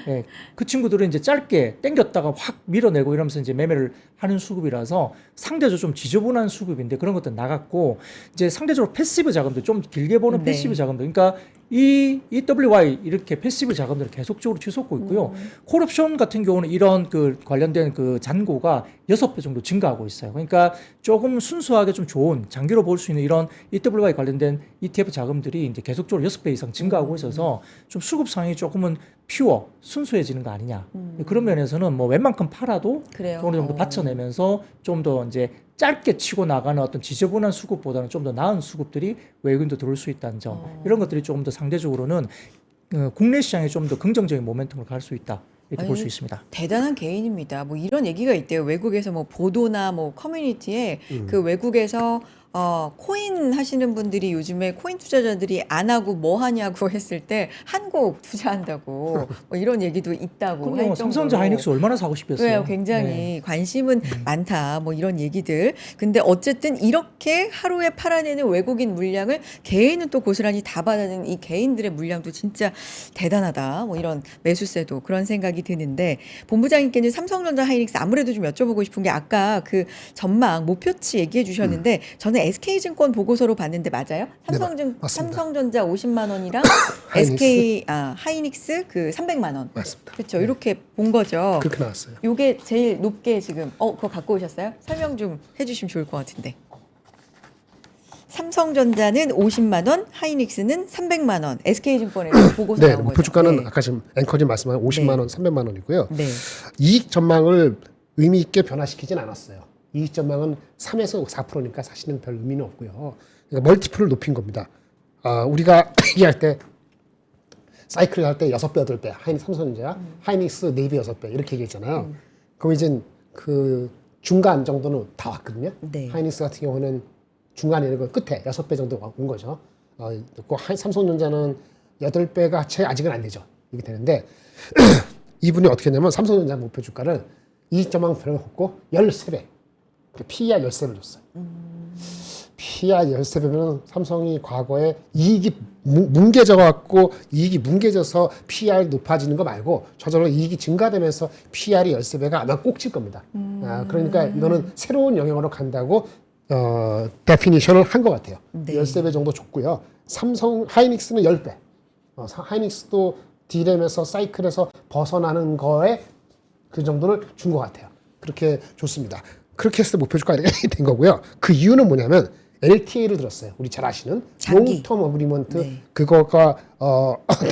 예, 그 친구들은 이제 짧게 땡겼다가 확 밀어내고 이러면서 이제 매매를 하는 수급이라서 상대적으로 좀 지저분한 수급인데 그런 것들 나갔고 이제 상대적으로 패시브 자금들 좀 길게 보는 네. 패시브 자금들 그러니까 이 EWY 이렇게 패시브 자금들을 계속적으로 치솟고 있고요. 콜옵션 같은 경우는 이런 그 관련된 그 잔고가 6배 정도 증가하고 있어요. 그러니까 조금 순수하게 좀 좋은 장기로 볼 수 있는 이런 EWY 관련된 ETF 자금들이 이제 계속적으로 6배 이상 증가하고 있어서 좀 수급 상황이 조금은 퓨어 순수해지는 거 아니냐. 그런 면에서는 뭐 웬만큼 팔아도 그래요. 어느 정도 받쳐내면서 좀 더 이제 짧게 치고 나가는 어떤 지저분한 수급보다는 좀 더 나은 수급들이 외국인도 들어올 수 있다는 점 이런 것들이 조금 더 상대적으로는 국내 시장에 좀 더 긍정적인 모멘텀을 갈 수 있다 이렇게 볼 수 아니, 있습니다. 대단한 개인입니다. 뭐 이런 얘기가 있대요. 외국에서 뭐 보도나 뭐 커뮤니티에 그 외국에서 코인 하시는 분들이 요즘에 코인 투자자들이 안 하고 뭐 하냐고 했을 때 한국 투자한다고 뭐 이런 얘기도 있다고 할 그럼 삼성전자 정도로. 하이닉스 얼마나 사고 싶겠어요. 왜요? 굉장히 네. 관심은 많다. 뭐 이런 얘기들. 근데 어쨌든 이렇게 하루에 팔아내는 외국인 물량을 개인은 또 고스란히 다 받아내는 이 개인들의 물량도 진짜 대단하다. 뭐 이런 매수세도 그런 생각이 드는데 본부장님께는 삼성전자 하이닉스 아무래도 좀 여쭤보고 싶은 게 아까 그 전망 목표치 얘기해 주셨는데 저는 SK증권 보고서로 봤는데 맞아요? 맞습니다. 삼성전자 50만 원이랑 하이닉스. 하이닉스 그 300만 원. 맞습니다. 그렇죠. 이렇게 본 거죠. 그렇게 나왔어요. 요게 제일 높게 지금 그거 갖고 오셨어요? 설명 좀 해주시면 좋을 것 같은데. 삼성전자는 50만 원, 하이닉스는 300만 원. SK증권에서 보고서 네, 나온 목표 거죠. 주가는 네. 아까 지금 앵커님 말씀한 50만 원, 300만 원이고요. 네. 이익 전망을 의미 있게 변화시키진 않았어요. 이익 전망은 3에서 4%니까 사실은 별 의미는 없고요. 그러니까 멀티플을 높인 겁니다. 우리가 얘기할 때 사이클 할 때 6배, 8배, 삼성전자, 하이닉스 4배, 6배 이렇게 얘기했잖아요. 그럼 이제 그 중간 정도는 다 왔거든요. 네. 하이닉스 같은 경우는 중간에 이런 거 끝에 6배 정도 온 거죠. 삼성전자는 8배가 채 아직은 안 되죠. 이렇게 되는데 이분이 어떻게 했냐면 삼성전자 목표 주가를 이익 전망 별로 없고 13배. PER 13을 줬어요. PER 13배면 삼성이 과거에 이익이 뭉개져갖고 이익이 뭉개져서 PER이 높아지는 거 말고 저절로 이익이 증가되면서 PER이 13배가 아마 꼭 칠 겁니다. 그러니까 이거는 새로운 영역으로 간다고 데피니션을 한 것 같아요. 네. 13배 정도 줬고요. 삼성 하이닉스는 10배. 하이닉스도 디램에서 사이클에서 벗어나는 거에 그 정도를 준 것 같아요. 그렇게 줬습니다. 그렇게 해서 목표 주가가 된 거고요. 그 이유는 뭐냐면 LTA를 들었어요. 우리 잘 아시는 장기. 롱텀 어그리먼트 네. 그거가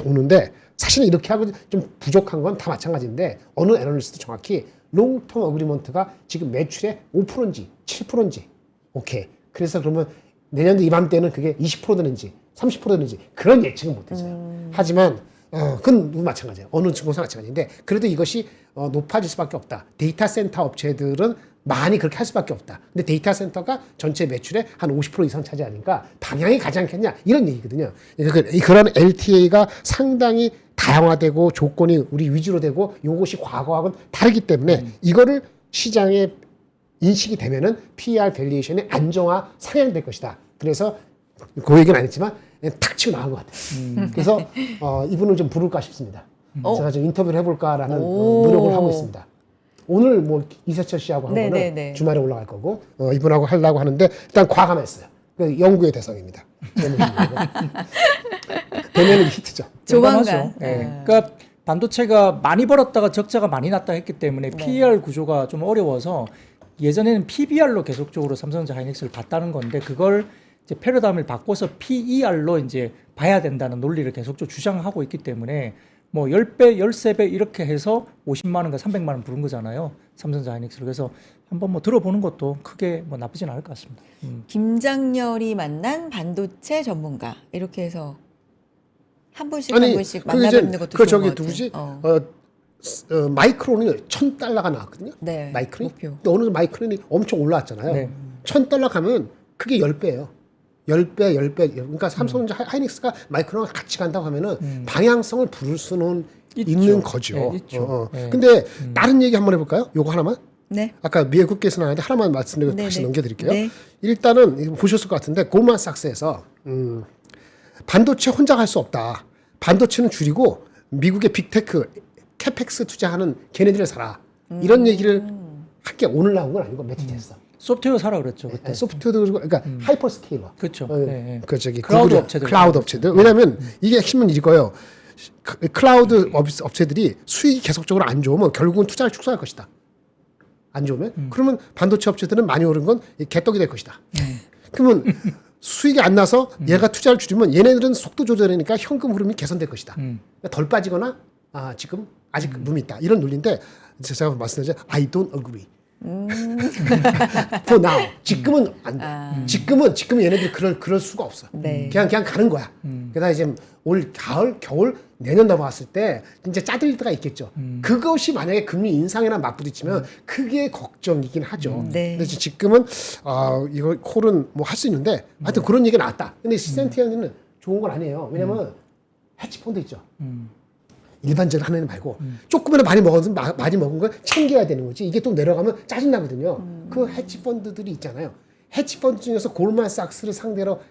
오는데 사실은 이렇게 하고 좀 부족한 건 다 마찬가지인데 어느 애널리스트 정확히 롱텀 어그리먼트가 지금 매출의 5%인지 7%인지 오케이. 그래서 그러면 내년도 이맘때는 그게 20% 되는지 30% 되는지 그런 예측은 못 해줘요. 하지만 그건 마찬가지예요. 어느 증권사 마찬가지인데 그래도 이것이 높아질 수밖에 없다. 데이터 센터 업체들은 많이 그렇게 할 수밖에 없다. 근데 데이터 센터가 전체 매출의 한 50% 이상 차지하니까 방향이 가지 않겠냐 이런 얘기거든요. 그런 LTA가 상당히 다양화되고 조건이 우리 위주로 되고 이것이 과거하고는 다르기 때문에 이거를 시장에 인식이 되면은 PER 밸류에이션의 안정화 상향될 것이다. 그래서 그 얘기는 안 했지만 탁 치고 나온 것 같아요. 그래서 이분을 좀 부를까 싶습니다. 제가 좀 인터뷰를 해볼까라는 노력을 하고 있습니다. 오늘 뭐 이세철 씨하고 한 거는 주말에 올라갈 거고 이분하고 하려고 하는데 일단 과감했어요. 그 연구의 대상입니다. 되면은 히트죠. 조만간. 네. 그러니까 반도체가 많이 벌었다가 적자가 많이 났다 했기 때문에 PER 구조가 좀 어려워서 예전에는 PBR로 계속적으로 삼성전자 하이닉스를 봤다는 건데 그걸 이제 패러다임을 바꿔서 PER로 이제 봐야 된다는 논리를 계속적으로 주장하고 있기 때문에 뭐 10배, 13배 이렇게 해서 50만 원과 300만 원 부른 거잖아요. 삼성전자 하이닉스를. 그래서 한번 뭐 들어보는 것도 크게 뭐 나쁘진 않을 것 같습니다. 김장렬이 만난 반도체 전문가 이렇게 해서 한 분씩 아니, 한 분씩 그 만나뵙는 이제 것도 그 좋은 저기 것 같아요. 누구지? 마이크론이 $1,000가 나왔거든요. 네, 마이크론이. 목표. 근데 오늘 마이크론이 엄청 올라왔잖아요. 네. $1,000 가면 그게 10배예요. 10배. 그러니까 삼성전자 하이닉스가 마이크론과 같이 간다고 하면은 방향성을 부를 수는 있죠. 있는 거죠. 네, 있죠. 네. 근데 다른 얘기 한번 해볼까요? 요거 하나만. 네. 아까 미국께서 나왔는데 하나만 말씀드리고 네, 다시 네. 넘겨드릴게요. 네. 일단은 이거 보셨을 것 같은데 골만삭스에서 반도체 혼자 갈 수 없다. 반도체는 줄이고 미국의 빅테크 캐펙스 투자하는 걔네들을 사라. 이런 얘기를 한 게 오늘 나온 건 아니고 며칠 됐어. 소프트웨어 사라 그랬죠 그때. 소프트웨어도 그러니까 하이퍼스케일러. 그렇죠. 그 저기 클라우드 구글의 업체들. 클라우드 업체들. 왜냐하면 이게 핵심은 이거예요. 클라우드 업체들이 수익이 계속적으로 안 좋으면 결국은 투자를 축소할 것이다. 안 좋으면 그러면 반도체 업체들은 많이 오른 건 개떡이 될 것이다. 그러면 수익이 안 나서 얘가 투자를 줄이면 얘네들은 속도 조절이니까 현금 흐름이 개선될 것이다. 그러니까 덜 빠지거나 지금 아직 룸이 있다. 이런 논리인데 제가 말씀드렸죠. I don't agree. For now. 지금은 안 돼. 지금은 얘네들이 그럴 수가 없어. 네. 그냥 가는 거야. 그러다 이제 올 가을, 겨울, 내년 넘어갔을 때 이제 짜들 때가 있겠죠. 그것이 만약에 금리 인상이나 맞부딪히면 그게 걱정이긴 하죠. 네. 근데 지금은 이거 콜은 뭐 할 수 있는데 하여튼 그런 얘기가 나왔다. 근데 시센티언은 좋은 건 아니에요. 왜냐면 헤지펀드 있죠. 일반적으로 하는 애 말고 조금이라도 많이 먹은 걸 챙겨야 되는 거지. 이게 또 내려가면 짜증나거든요. 그 헤지펀드들이 있잖아요. 헤지펀드 중에서 골만삭스를 상대로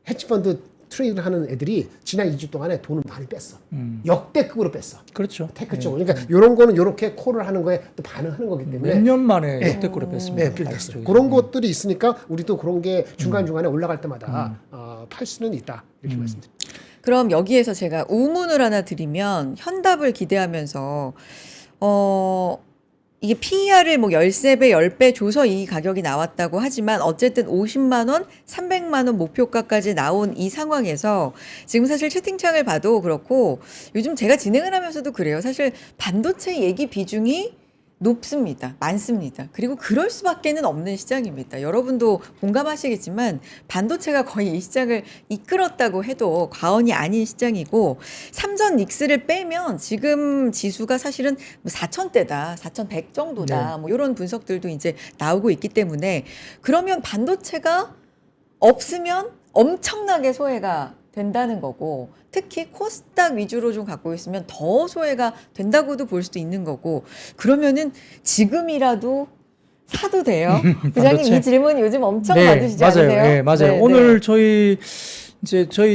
헤지펀드 트레이드를 하는 애들이 지난 2주 동안에 돈을 많이 뺐어. 역대급으로 뺐어. 그렇죠. 테크 쪽으로. 그러니까 이런 거는 이렇게 콜을 하는 거에 또 반응하는 거기 때문에 몇 년 만에 역대급으로 뺐습니다. 네, 뺐어요. 그런 것들이 있으니까 우리도 그런 게 중간중간에 올라갈 때마다 팔 수는 있다. 이렇게 말씀드립니다. 그럼 여기에서 제가 우문을 하나 드리면 현답을 기대하면서 이게 PER을 뭐 13배, 10배 줘서 이 가격이 나왔다고 하지만 어쨌든 50만 원, 300만 원 목표가까지 나온 이 상황에서 지금 사실 채팅창을 봐도 그렇고 요즘 제가 진행을 하면서도 그래요. 사실 반도체 얘기 비중이 높습니다. 많습니다. 그리고 그럴 수밖에는 없는 시장입니다. 여러분도 공감하시겠지만 반도체가 거의 이 시장을 이끌었다고 해도 과언이 아닌 시장이고 삼전 닉스를 빼면 지금 지수가 사실은 4,000대다, 4,100 정도다. 뭐 이런 분석들도 이제 나오고 있기 때문에 그러면 반도체가 없으면 엄청나게 소외가 된다는 거고 특히 코스닥 위주로 좀 갖고 있으면 더 소외가 된다고도 볼 수도 있는 거고 그러면은 지금이라도 사도 돼요. 부장님 이 질문 요즘 엄청 받으시지 맞아요. 않으세요? 네, 맞아요. 네, 오늘 저희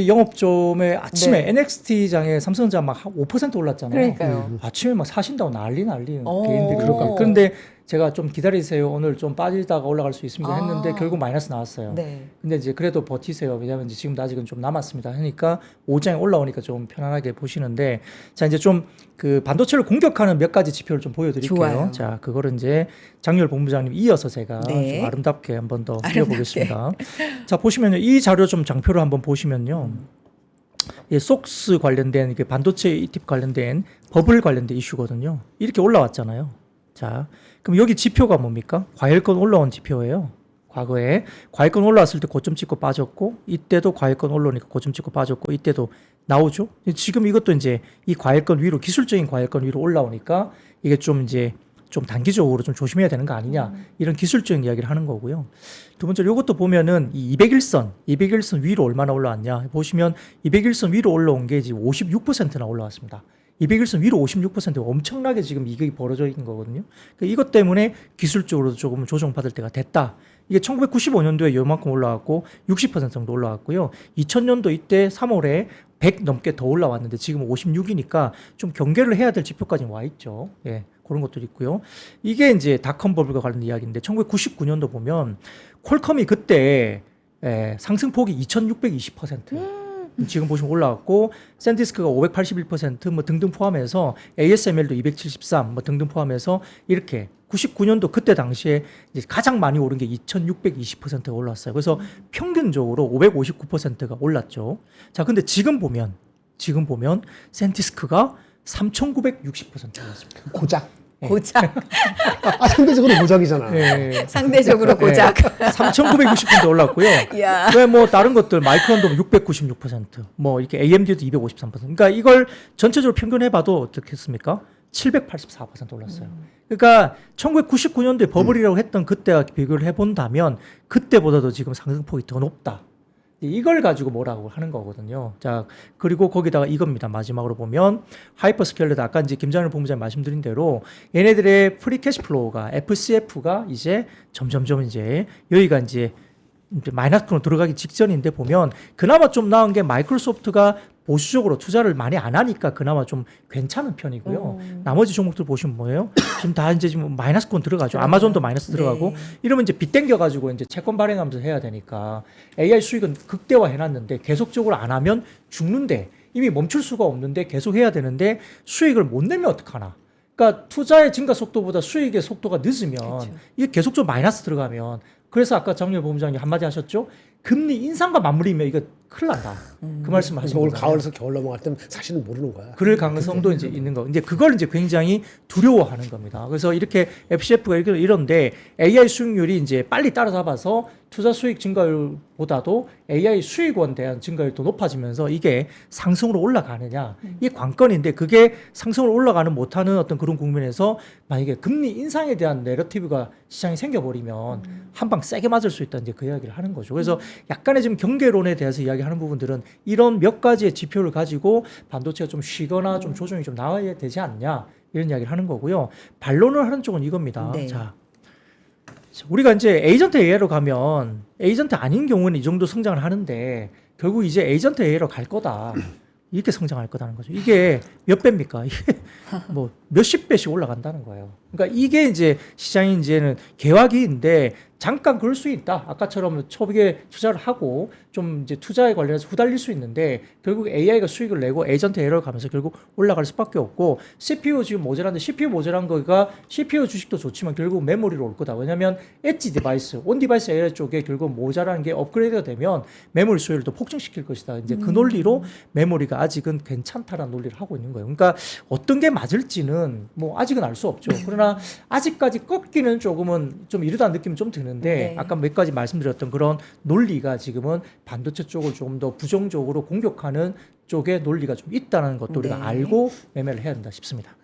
영업점에 아침에 네. NXT 장에 삼성전자 막 5% 올랐잖아요. 그러니까요. 아침에 막 사신다고 난리는 오. 개인들이 그럴까. 그런데 제가 좀 기다리세요. 오늘 좀 빠지다가 올라갈 수 있습니다 아. 했는데 결국 마이너스 나왔어요. 네. 근데 이제 그래도 버티세요. 왜냐하면 이제 지금도 아직은 좀 남았습니다. 하니까 오장에 올라오니까 좀 편안하게 보시는데 자 이제 좀 그 반도체를 공격하는 몇 가지 지표를 좀 보여드릴게요. 좋아요. 자 그거를 이제 장렬 본부장님 이어서 제가 네. 좀 아름답게 한번 더 드려보겠습니다. 자 보시면요 이 자료 좀 장표를 한번 보시면요. 이 속스 관련된 이게 반도체 ETF 관련된 버블 관련된 이슈거든요. 이렇게 올라왔잖아요. 자, 그럼 여기 지표가 뭡니까? 과열권 올라온 지표예요. 과거에 과열권 올라왔을 때 고점 찍고 빠졌고 이때도 과열권 올라오니까 고점 찍고 빠졌고 이때도 나오죠. 지금 이것도 이제 이 과열권 위로 기술적인 과열권 위로 올라오니까 이게 좀 이제 좀 단기적으로 좀 조심해야 되는 거 아니냐 이런 기술적인 이야기를 하는 거고요. 두 번째로 이것도 보면은 이 201선 위로 얼마나 올라왔냐 보시면 201선 위로 올라온 게 지금 56%나 올라왔습니다. 201선 위로 56% 엄청나게 지금 이격이 벌어져 있는 거거든요. 그러니까 이것 때문에 기술적으로도 조금 조정받을 때가 됐다. 이게 1995년도에 요만큼 올라왔고 60% 정도 올라왔고요. 2000년도 이때 3월에 100 넘게 더 올라왔는데 지금 56이니까 좀 경계를 해야 될 지표까지 와 있죠. 예, 그런 것들이 있고요. 이게 이제 닷컴 버블과 관련된 이야기인데 1999년도 보면 퀄컴이 그때 상승폭이 2620%. 지금 보시면 올라왔고 샌디스크가 581% 뭐 등등 포함해서 ASML도 273 뭐 등등 포함해서 이렇게 99년도 그때 당시에 이제 가장 많이 오른 게 2620%가 올랐어요. 그래서 평균적으로 559%가 올랐죠. 자, 근데 지금 보면 샌디스크가 3960% 올랐습니다. 고작. 고작. 상대적으로 고작이잖아. 예. 상대적으로 고작. 3960% 올랐고요. 야. 왜 뭐 다른 것들 마이크론도 696%, 뭐 이렇게 AMD도 253%. 그러니까 이걸 전체적으로 평균해 봐도 어떻겠습니까? 784% 올랐어요. 그러니까 1999년도에 버블이라고 했던 그때와 비교를 해 본다면 그때보다도 지금 상승폭이 더 높다. 이걸 가지고 뭐라고 하는 거거든요. 자, 그리고 거기다가 이겁니다. 마지막으로 보면 하이퍼스케일러도 아까 이제 김장일 본부장님 말씀드린 대로 얘네들의 프리 캐시플로우가 FCF가 이제 점점점 이제 여기가 이제 마이너스로 들어가기 직전인데 보면 그나마 좀 나은 게 마이크로소프트가 보수적으로 투자를 많이 안 하니까 그나마 좀 괜찮은 편이고요. 나머지 종목들 보시면 뭐예요? 지금 다 이제 지금 마이너스권 들어가죠. 아마존도 마이너스 들어가고 이러면 이제 빚 땡겨가지고 이제 채권 발행하면서 해야 되니까 AI 수익은 극대화 해놨는데 계속적으로 안 하면 죽는데 이미 멈출 수가 없는데 계속 해야 되는데 수익을 못 내면 어떡하나. 그러니까 투자의 증가 속도보다 수익의 속도가 늦으면 그렇죠. 이게 계속적으로 마이너스 들어가면 그래서 아까 장렬 본부장님 한마디 하셨죠? 금리 인상과 맞물리면 이거 큰일 난다. 그 말씀 하신 올 거잖아요. 가을에서 겨울 넘어갈 때는 사실은 모르는 거야. 그럴 가능성도 이제 있는 거. 이제 그걸 이제 굉장히 두려워하는 겁니다. 그래서 이렇게 FCF가 이런데 AI 수익률이 이제 빨리 따라잡아서 투자 수익 증가율보다도 AI 수익원 대한 증가율도 높아지면서 이게 상승으로 올라가느냐. 이게 관건인데 그게 상승으로 올라가는 못하는 어떤 그런 국면에서 만약에 금리 인상에 대한 내러티브가 시장이 생겨버리면 한 방 세게 맞을 수 있다. 이제 그 이야기를 하는 거죠. 그래서 약간의 지금 경계론에 대해서 이야기하는 부분들은 이런 몇 가지의 지표를 가지고 반도체가 좀 쉬거나 좀 조정이 좀 나와야 되지 않냐 이런 이야기를 하는 거고요. 반론을 하는 쪽은 이겁니다. 네. 자, 우리가 이제 에이전트 AI로 가면 에이전트 아닌 경우는 이 정도 성장을 하는데 결국 이제 에이전트 AI로 갈 거다. 이렇게 성장할 거다는 거죠. 이게 몇 배입니까? 이게 뭐 몇십 배씩 올라간다는 거예요. 그러니까 이게 이제 시장이 이제는 개화기인데 잠깐 그럴 수 있다. 아까처럼 초기에 투자를 하고 좀 이제 투자에 관련해서 후달릴 수 있는데 결국 AI가 수익을 내고 에이전트 에러를 가면서 결국 올라갈 수밖에 없고 CPU 지금 모자란데 CPU 모자란 거가 CPU 주식도 좋지만 결국 메모리로 올 거다. 왜냐하면 엣지 디바이스, 온 디바이스 AI 쪽에 결국 모자라는 게 업그레이드가 되면 메모리 수요를 더 폭증시킬 것이다. 이제 그 논리로 메모리가 아직은 괜찮다라는 논리를 하고 있는 거예요. 그러니까 어떤 게 맞을지는 뭐 아직은 알 수 없죠. 그러나 아직까지 꺾기는 조금은 좀 이르다는 느낌은 좀 드는데 네. 아까 몇 가지 말씀드렸던 그런 논리가 지금은 반도체 쪽을 좀 더 부정적으로 공격하는 쪽의 논리가 좀 있다는 것도 우리가 네. 알고 매매를 해야 된다 싶습니다.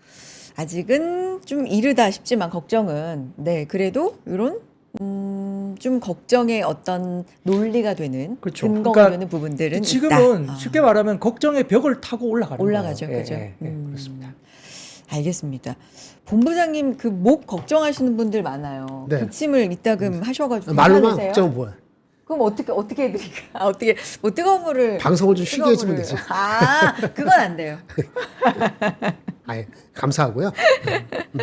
아직은 좀 이르다 싶지만 걱정은 그래도 이런 좀 걱정의 어떤 논리가 되는 그렇죠. 근거가 그러니까 되는 부분들은 지금은 있다. 쉽게 말하면 걱정의 벽을 타고 올라가는 올라가죠, 거예요. 그죠? 그렇습니다. 알겠습니다. 본부장님 그 목 걱정하시는 분들 많아요. 네. 기침을 이따금 하셔가지고 말로만 괜찮으세요? 걱정은 뭐야? 그럼 어떻게 해드릴까? 어떻게 뭐 뜨거운 물을 방송을 좀 쉬게 해주면 되지. 그건 안 돼요. 아예 감사하고요.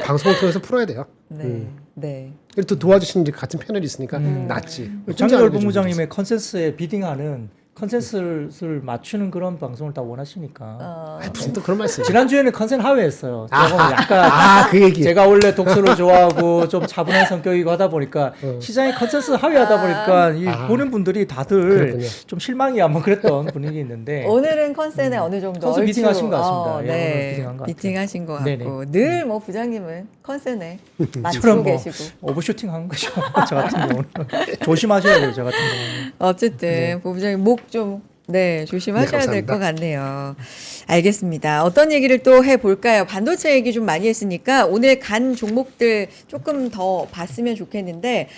방송을 통해서 풀어야 돼요. 네, 네. 그리고 또 도와주시는 이제 같은 패널이 있으니까 낫지. 장렬 본부장님의 컨센서스에 비딩하는 컨센서스를 맞추는 그런 방송을 다 원하시니까. 무슨 또 그런 말씀? 지난주에는 컨센 하회했어요. 조금 약간 그 얘기. 제가 원래 독서를 좋아하고 좀 차분한 성격이고 하다 보니까 시장에 컨센서스 하회하다 보니까 이 보는 분들이 다들 그렇군요. 좀 실망이야 뭐 그랬던 분위기 있는데 오늘은 컨센에 어느 정도 컨센 얼추, 미팅하신 것 같습니다. 예, 오늘 네, 미팅한 것 같아요. 미팅하신 것 네네. 같고 늘 뭐 부장님은 컨센에 저는 맞추고 뭐 계시고 오버슈팅 한 거죠. 저 같은 경우는 조심하셔야 돼요. 저 같은 경우는. 어쨌든 본부장님 목 좀 네, 조심하셔야 될 감사합니다. 것 같네요. 알겠습니다. 어떤 얘기를 또 해볼까요? 반도체 얘기 좀 많이 했으니까 오늘 간 종목들 조금 더 봤으면 좋겠는데,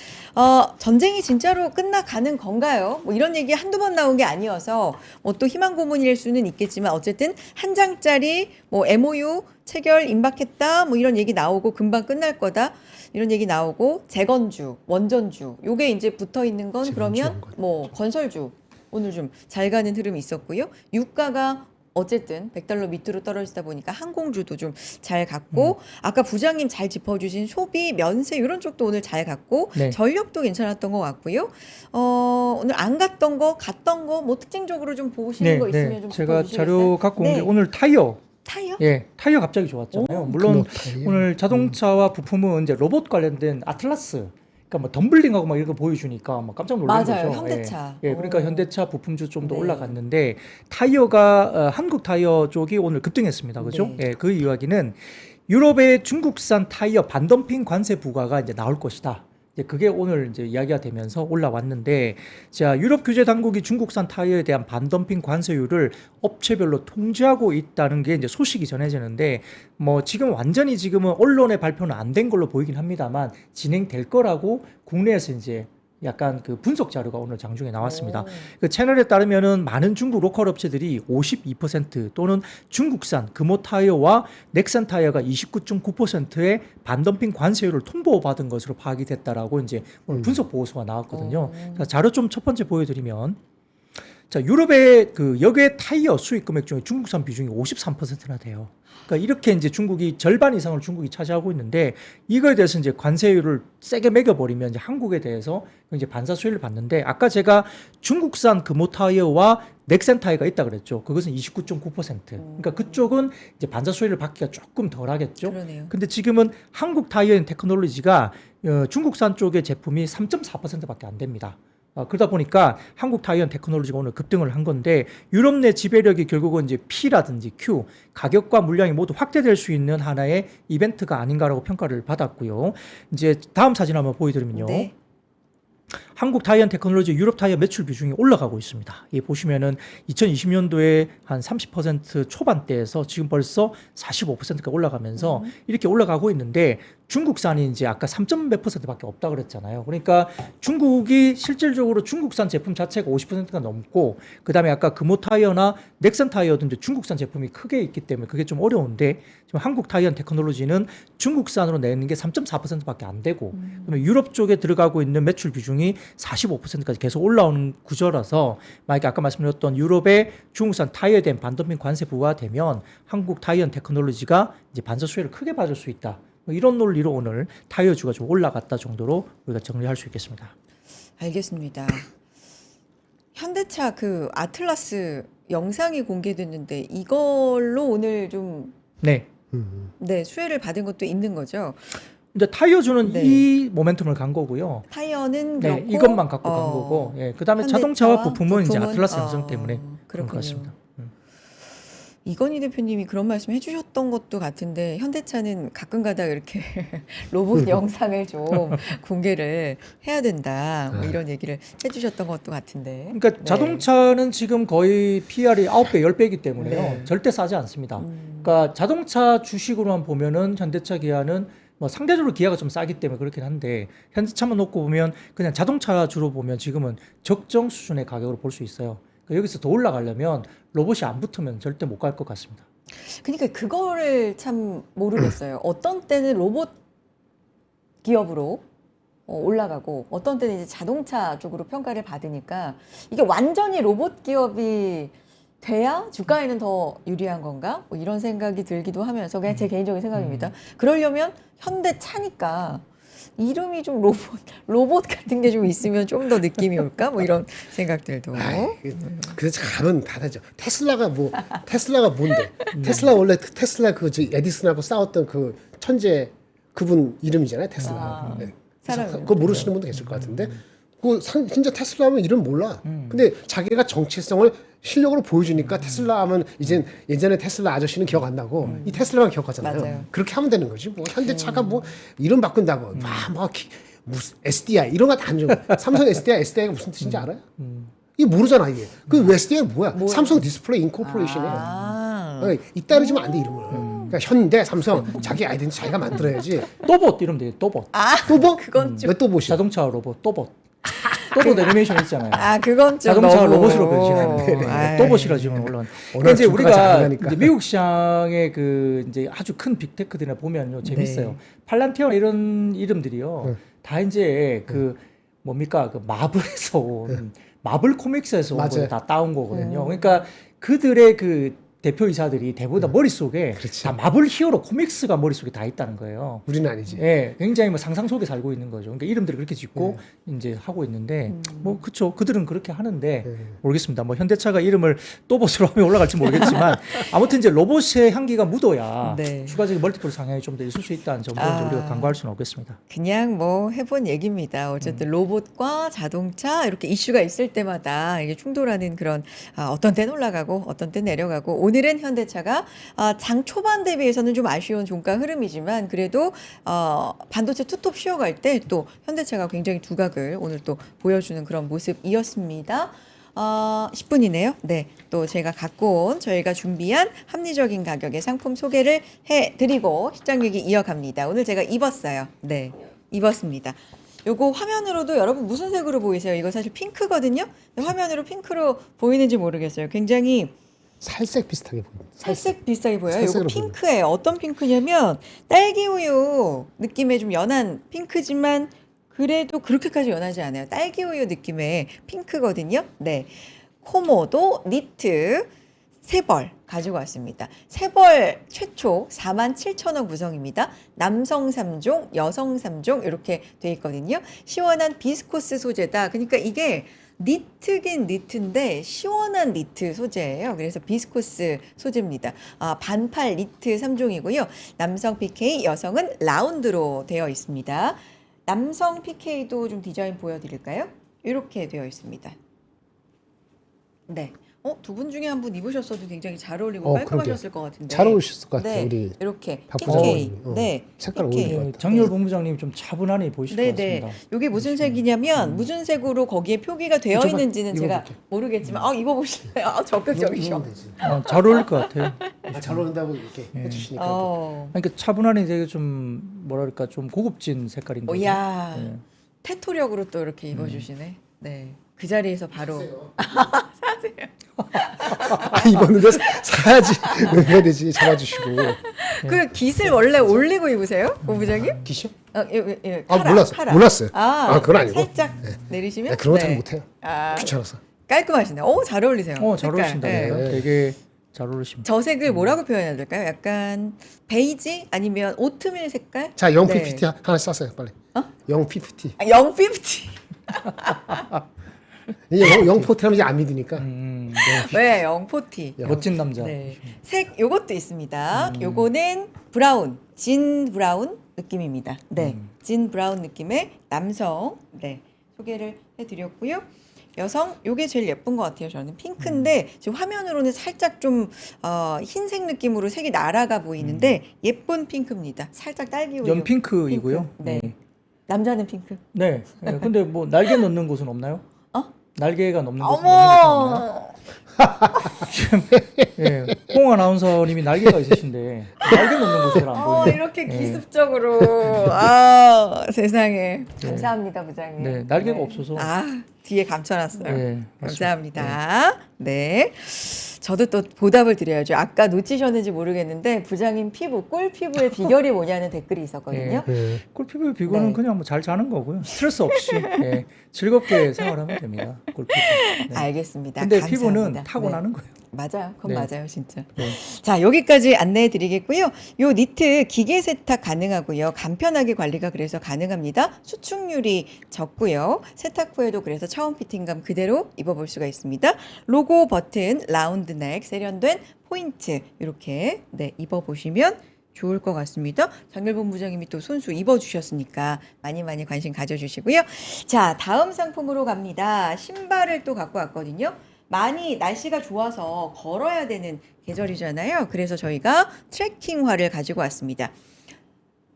전쟁이 진짜로 끝나가는 건가요? 뭐 이런 얘기 한두 번 나온 게 아니어서 뭐 또 희망 고문일 수는 있겠지만 어쨌든 한 장짜리 뭐 MOU 체결 임박했다 뭐 이런 얘기 나오고 금방 끝날 거다 이런 얘기 나오고 재건주, 원전주 요게 이제 붙어 있는 건 재건주, 그러면 원건주. 뭐 건설주 오늘 좀 잘 가는 흐름이 있었고요. 유가가 어쨌든 100달러 밑으로 떨어지다 보니까 항공주도 좀 잘 갔고 아까 부장님 잘 짚어주신 소비, 면세 이런 쪽도 오늘 잘 갔고 네. 전력도 괜찮았던 것 같고요. 오늘 안 갔던 거, 갔던 거 뭐 특징적으로 좀 보시는 거 있으면 좀 제가 짚어주시겠어요? 자료 갖고 온 게 네. 오늘 타이어. 타이어? 예, 타이어 갑자기 좋았잖아요. 물론 타이어. 오늘 자동차와 부품은 이제 로봇 관련된 아틀라스, 그러니까 뭐 덤블링하고 막 이런 거 보여주니까 막 깜짝 놀란 맞아요. 거죠. 현대차. 예, 그러니까 오. 현대차 부품주 좀 더 네. 올라갔는데 타이어가 한국 타이어 쪽이 오늘 급등했습니다. 그죠? 네. 예, 그 이야기는 유럽의 중국산 타이어 반덤핑 관세 부과가 이제 나올 것이다. 이제 그게 오늘 이제 이야기가 되면서 올라왔는데, 자, 유럽 규제 당국이 중국산 타이어에 대한 반덤핑 관세율을 업체별로 통제하고 있다는 게 이제 소식이 전해지는데, 뭐 지금 완전히 지금은 언론의 발표는 안 된 걸로 보이긴 합니다만 진행될 거라고 국내에서 이제 약간 그 분석 자료가 오늘 장중에 나왔습니다. 오. 그 채널에 따르면은 많은 중국 로컬 업체들이 52% 또는 중국산 금호 타이어와 넥산 타이어가 29.9%의 반덤핑 관세율을 통보받은 것으로 파악이 됐다라고 이제 오늘 분석 보고서가 나왔거든요. 자, 자료 좀 첫 번째 보여드리면, 자, 유럽의 그 역외 타이어 수입 금액 중에 중국산 비중이 53%나 돼요. 그러니까 이렇게 이제 중국이 절반 이상을 중국이 차지하고 있는데, 이거에 대해서 이제 관세율을 세게 매겨버리면 이제 한국에 대해서 이제 반사 수혜를 받는데, 아까 제가 중국산 금호 타이어와 넥센 타이어가 있다 그랬죠. 그것은 29.9%. 그러니까 그쪽은 이제 반사 수혜를 받기가 조금 덜 하겠죠. 그러네요. 근데 지금은 한국 타이어 테크놀로지가 중국산 쪽의 제품이 3.4%밖에 안 됩니다. 그러다 보니까 한국 타이어 테크놀로지가 오늘 급등을 한 건데, 유럽 내 지배력이 결국은 이제 P라든지 Q, 가격과 물량이 모두 확대될 수 있는 하나의 이벤트가 아닌가라고 평가를 받았고요. 이제 다음 사진 한번 보여드리면요. 네. 한국 타이어 테크놀로지 유럽 타이어 매출 비중이 올라가고 있습니다. 이 보시면은 2020년도에 한 30% 초반대에서 지금 벌써 45%가 올라가면서 이렇게 올라가고 있는데, 중국산이 이제 아까 3몇 %밖에 없다 그랬잖아요. 그러니까 중국이 실질적으로 중국산 제품 자체가 50%가 넘고, 그다음에 아까 금호 타이어나 넥슨 타이어도 이제 중국산 제품이 크게 있기 때문에 그게 좀 어려운데, 지금 한국 타이어 테크놀로지는 중국산으로 내는 게 3.4%밖에 안 되고, 그다음에 유럽 쪽에 들어가고 있는 매출 비중이 45%까지 계속 올라오는 구조라서, 만약에 아까 말씀드렸던 유럽의 중국산 타이어에 대한 반덤핑 관세 부과되면 한국 타이어 테크놀로지가 이제 반사 수혜를 크게 받을 수 있다. 뭐 이런 논리로 오늘 타이어주가 좀 올라갔다 정도로 우리가 정리할 수 있겠습니다. 알겠습니다. 현대차 그 아틀라스 영상이 공개됐는데 이걸로 오늘 좀 네. 네, 수혜를 받은 것도 있는 거죠. 이제 타이어주는 네. 이 모멘텀을 간 거고요. 타이어는 네, 그렇고 이것만 갖고 간 거고, 예, 그다음에 자동차와 부품은 이제 아틀라스 영상 때문에 그런 것 그렇군요. 같습니다. 이건희 대표님이 그런 말씀 해주셨던 것도 같은데, 현대차는 가끔가다 이렇게 로봇 영상을 좀 공개를 해야 된다 뭐 이런 얘기를 해주셨던 것도 같은데. 그러니까 네. 자동차는 지금 거의 PR이 9배, 10배이기 때문에요. 네. 절대 싸지 않습니다. 그러니까 자동차 주식으로만 보면은 현대차, 기아는 뭐 상대적으로 기아가 좀 싸기 때문에 그렇긴 한데, 현대차만 놓고 보면 그냥 자동차 주로 보면 지금은 적정 수준의 가격으로 볼 수 있어요. 그러니까 여기서 더 올라가려면 로봇이 안 붙으면 절대 못 갈 것 같습니다. 그러니까 그거를 참 모르겠어요. 어떤 때는 로봇 기업으로 올라가고 어떤 때는 이제 자동차 쪽으로 평가를 받으니까 이게 완전히 로봇 기업이 돼야 주가에는 더 유리한 건가? 뭐 이런 생각이 들기도 하면서 그냥 제 개인적인 생각입니다. 그러려면 현대차니까 이름이 좀 로봇 같은 게 좀 있으면 좀 더 느낌이 올까? 뭐 이런 생각들도. 그래서 감은 다르죠. 테슬라가 뭔데? 테슬라 원래 테슬라 그 에디슨하고 싸웠던 그 천재 그분 이름이잖아요. 테슬라. 네. 사람 그거 모르시는 분도 계실 것 같은데, 진짜 테슬라 하면 이름 몰라. 근데 자기가 정체성을 실력으로 보여주니까 테슬라 하면 이제 예전에 테슬라 아저씨는 기억 안 나고 이 테슬라만 기억하잖아요. 맞아요. 그렇게 하면 되는 거지. 뭐 현대차가 뭐 이름 바꾼다고 무슨 SDI 이런 거 다 안 줘. 삼성 SDI가 무슨 뜻인지 알아요? 이게 모르잖아 이게. 그 웨스팅은 뭐야? 삼성 디스플레이 인코퍼레이션이야. 아. 이따르지면 안 돼 이름을. 그러니까 현대, 삼성 자기 아이덴티 자기가 만들어야지. 또봇 이러면 돼요. 또봇. 또봇? 그건 좀- 왜 또봇이야? 자동차 로봇 또봇. 또봇 애니메이션 있잖아요. 아, 그건 좀 자동차 너무. 로봇으로 변신하는 아이. 또봇이라 지금 올라온. 워낙 이제 주가가 우리가 작으니까. 이제 미국 시장의 그 이제 아주 큰 빅테크들이나 보면요 재밌어요. 네. 팔란티어 이런 이름들이요 네. 다 이제 그 뭡니까 그 마블에서 온 마블 코믹스에서 온 맞아요. 거에 다 따온 거거든요. 그러니까 그들의 그 대표이사들이 대부분 다 머릿속에 그렇지. 다 마블 히어로 코믹스가 머릿속에 다 있다는 거예요. 우리는 아니지. 예, 굉장히 뭐 상상 속에 살고 있는 거죠. 그러니까 이름들을 그렇게 짓고 이제 하고 있는데 뭐 그쵸 그들은 그렇게 하는데 모르겠습니다. 뭐 현대차가 이름을 또봇으로 하면 올라갈지 모르겠지만 아무튼 이제 로봇의 향기가 묻어야 네. 추가적인 멀티플 상향이 좀 더 있을 수 있다는 점도 이제 우리가 간과할 수는 없겠습니다. 그냥 뭐 해본 얘기입니다. 어쨌든 로봇과 자동차 이렇게 이슈가 있을 때마다 이게 충돌하는 그런 어떤 때는 올라가고 어떤 때는 내려가고 오늘은 현대차가 장 초반 대비해서는 좀 아쉬운 종가 흐름이지만 그래도 반도체 투톱 쉬어갈 때 또 현대차가 굉장히 두각을 오늘 또 보여주는 그런 모습이었습니다. 10분이네요. 네. 또 제가 갖고 온 저희가 준비한 합리적인 가격의 상품 소개를 해드리고 시장 얘기 이어갑니다. 오늘 제가 입었어요. 네. 입었습니다. 요거 화면으로도 여러분 무슨 색으로 보이세요? 이거 사실 핑크거든요. 근데 화면으로 핑크로 보이는지 모르겠어요. 굉장히 살색 비슷하게 보인다. 살색 비슷하게 보여요. 이거 살색으로 핑크예요. 어떤 핑크냐면 딸기 우유 느낌의 좀 연한 핑크지만 그래도 그렇게까지 연하지 않아요. 딸기 우유 느낌의 핑크거든요. 네. 코모도 니트 세 벌 가지고 왔습니다. 세 벌 최초 47,000원 구성입니다. 남성 3종, 여성 3종 이렇게 돼 있거든요. 시원한 비스코스 소재다. 그러니까 이게 니트긴 니트인데 시원한 니트 소재예요. 그래서 비스코스 소재입니다. 반팔 니트 3종이고요. 남성 PK, 여성은 라운드로 되어 있습니다. 남성 PK도 좀 디자인 보여드릴까요? 이렇게 되어 있습니다. 네. 두 분 중에 한 분 입으셨어도 굉장히 잘 어울리고 깔끔하셨을 것 같은데. 잘 어울리셨을 것 같아요. 네, 우리 이렇게 박 PK. 부장님. 네, 색깔 PK. 어울릴 것 같아요. 장열 본부장님 좀 차분하니 보이실 것 네네. 같습니다. 이게 무슨 색이냐면 무슨 색으로 거기에 표기가 되어 줘봐. 있는지는 제가 입어볼게. 모르겠지만 입어보실래요? 적극적이셔. 입으면 되지. 잘 어울릴 것 같아요. 잘 어울린다고 이렇게 해주시니까. 그러니까 차분하니 되게 좀 뭐랄까 좀 고급진 색깔인데. 오야 네. 테토력으로 또 이렇게 입어주시네. 네. 그 자리에서 바로 입었는데 사야지. 해야 되지. 잡아주시고. 그 깃을 원래 올리고 입으세요, 본부장님? 기시요? 몰랐어요. 그건 아니고. 살짝 내리시면. 그런 거 잘 못해요. 아, 귀찮아서. 깔끔하시네. 잘 어울리세요. 잘 색깔. 어울리신다. 네. 네. 되게 잘 어울리십니다. 저 색을 뭐라고 표현해야 될까요? 약간 베이지 아니면 오트밀 색깔? 자, 영 네. PPT 하나씩 쌌어요, 빨리. 영 PPT. 영 피프티. 이게 영 포트 하면 이제 안 믿으니까. 네, 영포티. 멋진 남자. 네. 색 요것도 있습니다. 요거는 브라운, 진 브라운 느낌입니다. 네. 진 브라운 느낌의 남성. 네. 소개를 해 드렸고요. 여성 요게 제일 예쁜 것 같아요. 저는 핑크인데 지금 화면으로는 살짝 좀 흰색 느낌으로 색이 날아가 보이는데 예쁜 핑크입니다. 살짝 딸기 우유. 연핑크이고요. 핑크. 네. 남자는 핑크. 네. 근데 뭐 날개 넣는 곳은 없나요? 날개가 넣는 곳은 어머. 예, 홍 아나운서님이 날개가 있으신데 날개 넣는 곳을 안 보이네. 이렇게 예. 기습적으로 세상에 감사합니다 부장님. 네, 날개가 없어서. 뒤에 감춰놨어요. 네, 감사합니다. 네. 저도 또 보답을 드려야죠. 아까 놓치셨는지 모르겠는데 부장님 피부, 꿀 피부의 비결이 뭐냐는 댓글이 있었거든요. 네. 꿀피부의 비결은 네. 그냥 뭐 잘 자는 거고요. 스트레스 없이 즐겁게 생활하면 됩니다. 꿀피부. 네. 알겠습니다. 근데 감사합니다. 피부는 타고나는 거예요. 맞아요. 그건 네. 맞아요, 진짜. 네. 자, 여기까지 안내해 드리겠고요. 요 니트 기계 세탁 가능하고요. 간편하게 관리가 그래서 가능합니다. 수축률이 적고요. 세탁 후에도 그래서 처음 피팅감 그대로 입어볼 수가 있습니다. 로고 버튼, 라운드 넥, 세련된 포인트 이렇게 입어보시면 좋을 것 같습니다. 장렬본 부장님이 또 손수 입어주셨으니까 많이 관심 가져주시고요. 자, 다음 상품으로 갑니다. 신발을 또 갖고 왔거든요. 많이 날씨가 좋아서 걸어야 되는 계절이잖아요. 그래서 저희가 트레킹화를 가지고 왔습니다.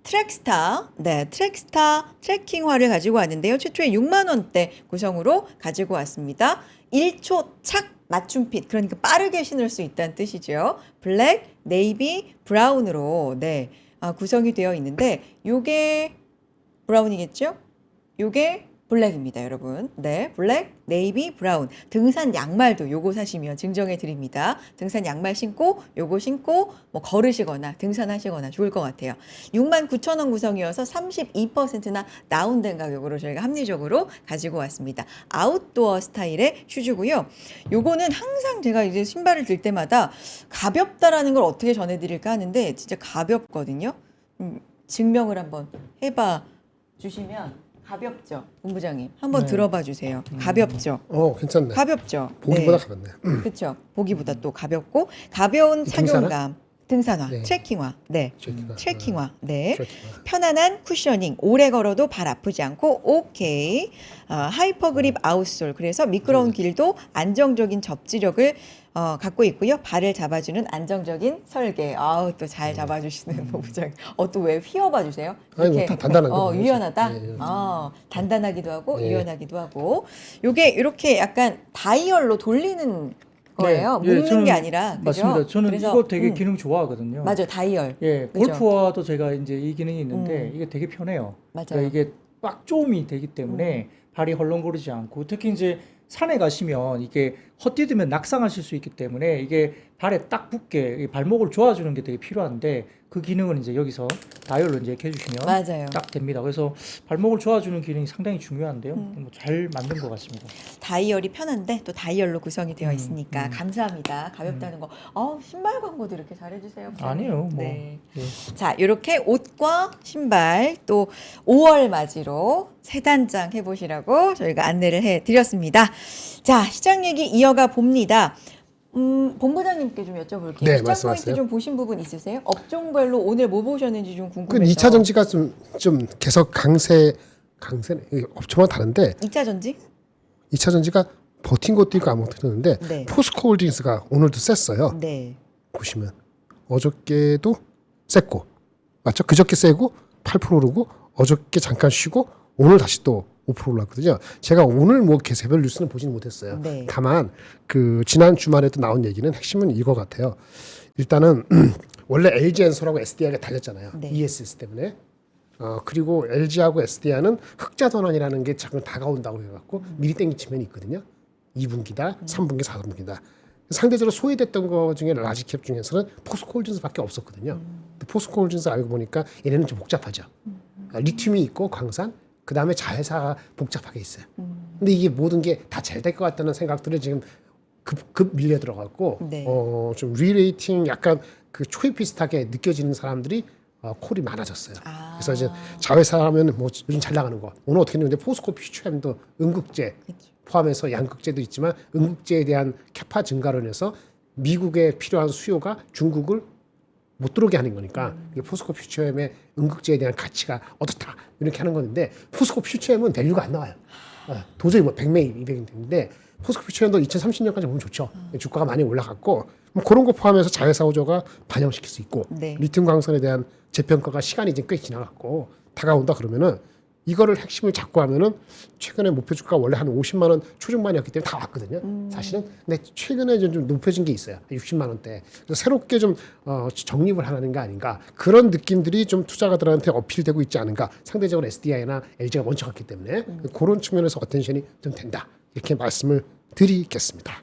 트랙스타, 네, 트랙스타 트래킹화를 가지고 왔는데요. 최초에 6만 원대 구성으로 가지고 왔습니다. 1초 착 맞춤핏, 그러니까 빠르게 신을 수 있다는 뜻이죠. 블랙, 네이비, 브라운으로 네, 구성이 되어 있는데 요게 브라운이겠죠? 요게 블랙입니다, 여러분. 네, 블랙, 네이비, 브라운. 등산 양말도 요거 사시면 증정해 드립니다. 등산 양말 신고 요거 신고 뭐 걸으시거나 등산하시거나 좋을 것 같아요. 69,000원 구성이어서 32%나 다운된 가격으로 저희가 합리적으로 가지고 왔습니다. 아웃도어 스타일의 슈즈고요. 요거는 항상 제가 이제 신발을 들 때마다 가볍다라는 걸 어떻게 전해드릴까 하는데 진짜 가볍거든요. 증명을 한번 해봐 주시면 가볍죠, 본부장님. 한번 네. 들어봐 주세요. 가볍죠. 괜찮네. 가볍죠. 보기보다 네. 가볍네. 그렇죠. 보기보다 또 가볍고 가벼운 등산화? 착용감. 등산화, 네. 트레킹화. 네. 트레킹화. 트레킹화. 네. 트레킹화. 편안한 쿠셔닝, 오래 걸어도 발 아프지 않고 오케이. 하이퍼 그립 아웃솔. 그래서 미끄러운 길도 안정적인 접지력을 갖고 있고요. 발을 잡아주는 안정적인 설계. 아우 또 잘 잡아주시는 본부장. 또 왜 휘어봐 주세요? 아니, 뭐 다 단단한 거 유연하다. 예, 예. 단단하기도 하고 예. 유연하기도 하고. 요게 이렇게 약간 다이얼로 돌리는 거예요. 네, 예, 묶는 저는 게 아니라. 그죠? 맞습니다. 저는 그래서, 이거 되게 기능 좋아하거든요. 맞아요, 다이얼. 예, 그죠? 골프화도 제가 이제 이 기능이 있는데 이게 되게 편해요. 맞아요. 그러니까 이게 꽉 조음이 되기 때문에 발이 헐렁거리지 않고 특히 이제 산에 가시면 이게 헛디디면 낙상하실 수 있기 때문에 이게 발에 딱 붙게 이 발목을 조아주는 게 되게 필요한데 그 기능은 이제 여기서 다이얼로 이제 이렇게 해주시면 맞아요. 딱 됩니다. 그래서 발목을 조아주는 기능이 상당히 중요한데요. 잘 만든 것 같습니다. 다이얼이 편한데 또 다이얼로 구성이 되어 있으니까 감사합니다. 가볍다는 거. 신발 광고도 이렇게 잘해주세요. 부장님. 아니에요, 뭐. 네. 예. 자, 이렇게 옷과 신발 또 5월 맞이로 세 단장 해보시라고 저희가 안내를 해드렸습니다. 자, 시장 얘기 이어가 봅니다. 본부장님께 좀 여쭤볼게요. 네, 시장 말씀하세요. 포인트 좀 보신 부분 있으세요? 업종별로 오늘 뭐 보셨는지 좀 그 궁금해서. 2차 전지가 좀 계속 강세네. 이게 업종마다 다른데 2차 전지? 2차 전지가 버틴 것도 있고 안 버틴 것도 있는데 네. 포스코 홀딩스가 오늘도 셌어요. 네. 보시면 어저께도 셌고 맞죠? 그저께 세고 8% 오르고 어저께 잠깐 쉬고 오늘 다시 또 5% 올랐거든요. 제가 오늘 뭐 개세별 뉴스는 보지는 못했어요. 네. 다만 그 지난 주말에도 나온 얘기는 핵심은 이거 같아요. 일단은 원래 LG엔솔하고 SDI가 달렸잖아요. 네. ESS 때문에. 그리고 LG하고 SDI는 흑자 전환이라는 게 잠깐 다가온다고 해갖고 미리 땡긴 측면이 있거든요. 2분기다, 3분기, 4분기다. 상대적으로 소외됐던 거 중에 라지캡 중에서는 포스코홀딩스밖에 없었거든요. 근데 포스코홀딩스 알고 보니까 얘네는 좀 복잡하죠. 리튬이 있고 광산, 그 다음에 자회사가 복잡하게 있어요. 근데 이게 모든 게 다 잘 될 것 같다는 생각들을 지금 급 밀려 들어갔고, 네. 좀 리레이팅 약간 그 초입 비슷하게 느껴지는 사람들이 콜이 많아졌어요. 그래서 이제 자회사 하면 뭐 요즘 잘 나가는 거. 오늘 어떻게 했는데 포스코 퓨처엠도 응급제 포함해서 양극재도 있지만 응급제에 대한 캐파 증가로 인해서 미국에 필요한 수요가 중국을 못 들어오게 하는 거니까 이게 포스코 퓨처엠의 응급제에 대한 가치가 어떻다 이렇게 하는 건데 포스코 퓨처엠은 밸류가 안 나와요. 도저히 뭐 100매, 200이 되는데 포스코 퓨처엠도 2030년까지 보면 좋죠. 주가가 많이 올라갔고 뭐 그런 거 포함해서 자회사 호조가 반영시킬 수 있고 네. 리튬 광선에 대한 재평가가 시간이 이제 꽤 지나갔고 다가온다 그러면은 이거를 핵심을 잡고 하면은 최근에 목표 주가 원래 한 50만 원 초중반이었기 때문에 다 왔거든요. 사실은 근데 최근에 좀 높여진 게 있어요. 60만 원대. 그래서 새롭게 좀 정립을 하는 게 아닌가 그런 느낌들이 좀 투자가들한테 어필되고 있지 않은가. 상대적으로 SDI나 LG가 먼저 갔기 때문에 그런 측면에서 어텐션이 좀 된다. 이렇게 말씀을 드리겠습니다.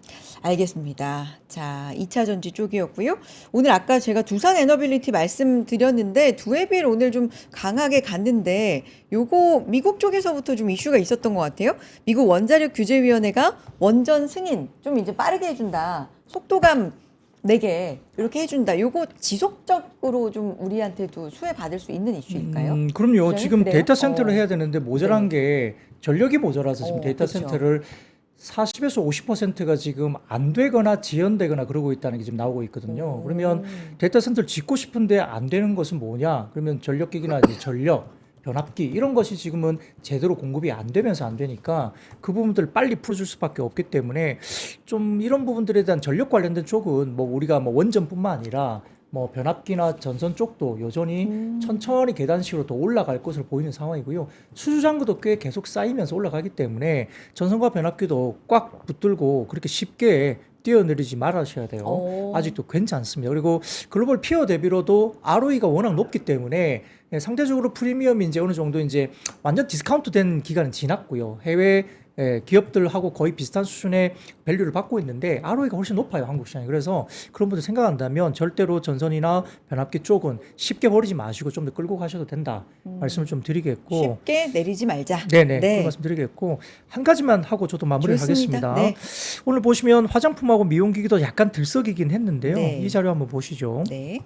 알겠습니다. 자, 2차 전지 쪽이었고요. 오늘 아까 제가 두산 에너빌리티 말씀드렸는데 두에빌 오늘 좀 강하게 갔는데 요거 미국 쪽에서부터 좀 이슈가 있었던 것 같아요. 미국 원자력 규제위원회가 원전 승인 좀 이제 빠르게 해준다. 속도감 내게 이렇게 해준다. 요거 지속적으로 좀 우리한테도 수혜 받을 수 있는 이슈일까요? 그럼요. 그래요? 지금 그래요? 데이터 센터를 해야 되는데 모자란 게 전력이 모자라서 지금 데이터 그쵸. 센터를 40에서 50%가 지금 안 되거나 지연되거나 그러고 있다는 게 지금 나오고 있거든요. 그러면 데이터 센터를 짓고 싶은데 안 되는 것은 뭐냐? 그러면 전력기기나 이제 전력, 변압기 이런 것이 지금은 제대로 공급이 안 되면서 안 되니까 그 부분들을 빨리 풀어줄 수밖에 없기 때문에 좀 이런 부분들에 대한 전력 관련된 쪽은 뭐 우리가 뭐 원전뿐만 아니라 뭐 변압기나 전선 쪽도 여전히 천천히 계단식으로 더 올라갈 것으로 보이는 상황이고요. 수주잔고도 꽤 계속 쌓이면서 올라가기 때문에 전선과 변압기도 꽉 붙들고 그렇게 쉽게 뛰어내리지 말으셔야 돼요. 오. 아직도 괜찮습니다. 그리고 글로벌 피어 대비로도 ROE가 워낙 높기 때문에 상대적으로 프리미엄이 이제 어느 정도 이제 완전 디스카운트 된 기간은 지났고요. 해외 기업들하고 거의 비슷한 수준의 밸류를 받고 있는데 ROE가 훨씬 높아요, 한국 시장이. 그래서 그런 분들 생각한다면 절대로 전선이나 변압기 쪽은 쉽게 버리지 마시고 좀 더 끌고 가셔도 된다 말씀을 좀 드리겠고. 쉽게 내리지 말자. 네네. 네. 그런 말씀 드리겠고 한 가지만 하고 저도 마무리를 좋습니다. 하겠습니다. 네. 오늘 보시면 화장품하고 미용기기도 약간 들썩이긴 했는데요. 네. 이 자료 한번 보시죠. 네.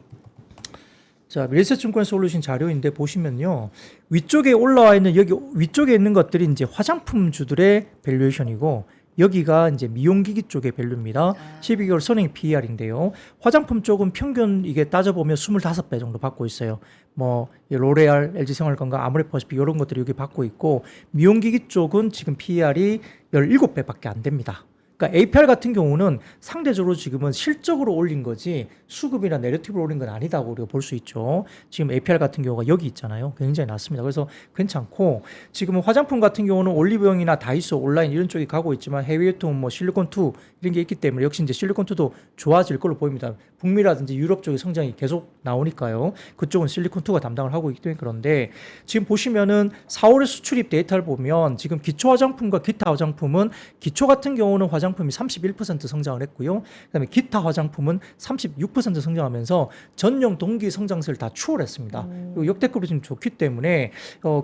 자, 미래에셋증권에서 올리신 자료인데 보시면요. 위쪽에 올라와 있는 여기 위쪽에 있는 것들이 이제 화장품주들의 밸류에이션이고 여기가 이제 미용기기 쪽의 밸류입니다. 12개월 선행 PER인데요. 화장품 쪽은 평균 이게 따져보면 25배 정도 받고 있어요. 뭐 로레알, LG생활건강, 아모레퍼시픽 이런 것들이 여기 받고 있고 미용기기 쪽은 지금 PER이 17배밖에 안 됩니다. 그러니까 APR 같은 경우는 상대적으로 지금은 실적으로 올린 거지 수급이나 내러티브로 올린 건 아니다고 우리가 볼 수 있죠. 지금 APR 같은 경우가 여기 있잖아요. 굉장히 낮습니다. 그래서 괜찮고 지금은 화장품 같은 경우는 올리브영이나 다이소, 온라인 이런 쪽이 가고 있지만 해외 유통 뭐 실리콘2 이런 게 있기 때문에 역시 이제 실리콘2도 좋아질 걸로 보입니다. 북미라든지 유럽 쪽의 성장이 계속 나오니까요. 그쪽은 실리콘2가 담당을 하고 있기 때문에 그런데 지금 보시면은 4월의 수출입 데이터를 보면 지금 기초 화장품과 기타 화장품은 기초 같은 경우는 화장품이 31% 성장을 했고요. 그다음에 기타 화장품은 36% 성장하면서 전년 동기 성장세를 다 추월했습니다. 그리고 역대급으로 지금 좋기 때문에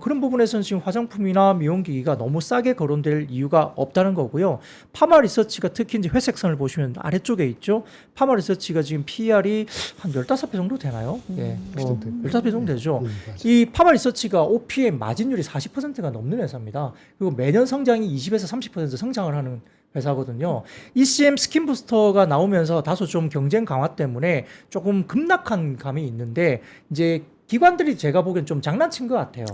그런 부분에서는 지금 화장품이나 미용기기가 너무 싸게 거론될 이유가 없다는 거고요. 파마 리서치가 특히 이제 회색선을 보시면 아래쪽에 있죠. 파마 리서치가 지금 PER이 한 15배 정도 되나요? 예. 15배 정도 되죠. 이 파마 리서치가 OPM 마진율이 40%가 넘는 회사입니다. 그리고 매년 성장이 20에서 30% 성장을 하는 회사거든요. ECM 스킨 부스터가 나오면서 다소 좀 경쟁 강화 때문에 조금 급락한 감이 있는데 이제 기관들이 제가 보기엔 좀 장난친 것 같아요.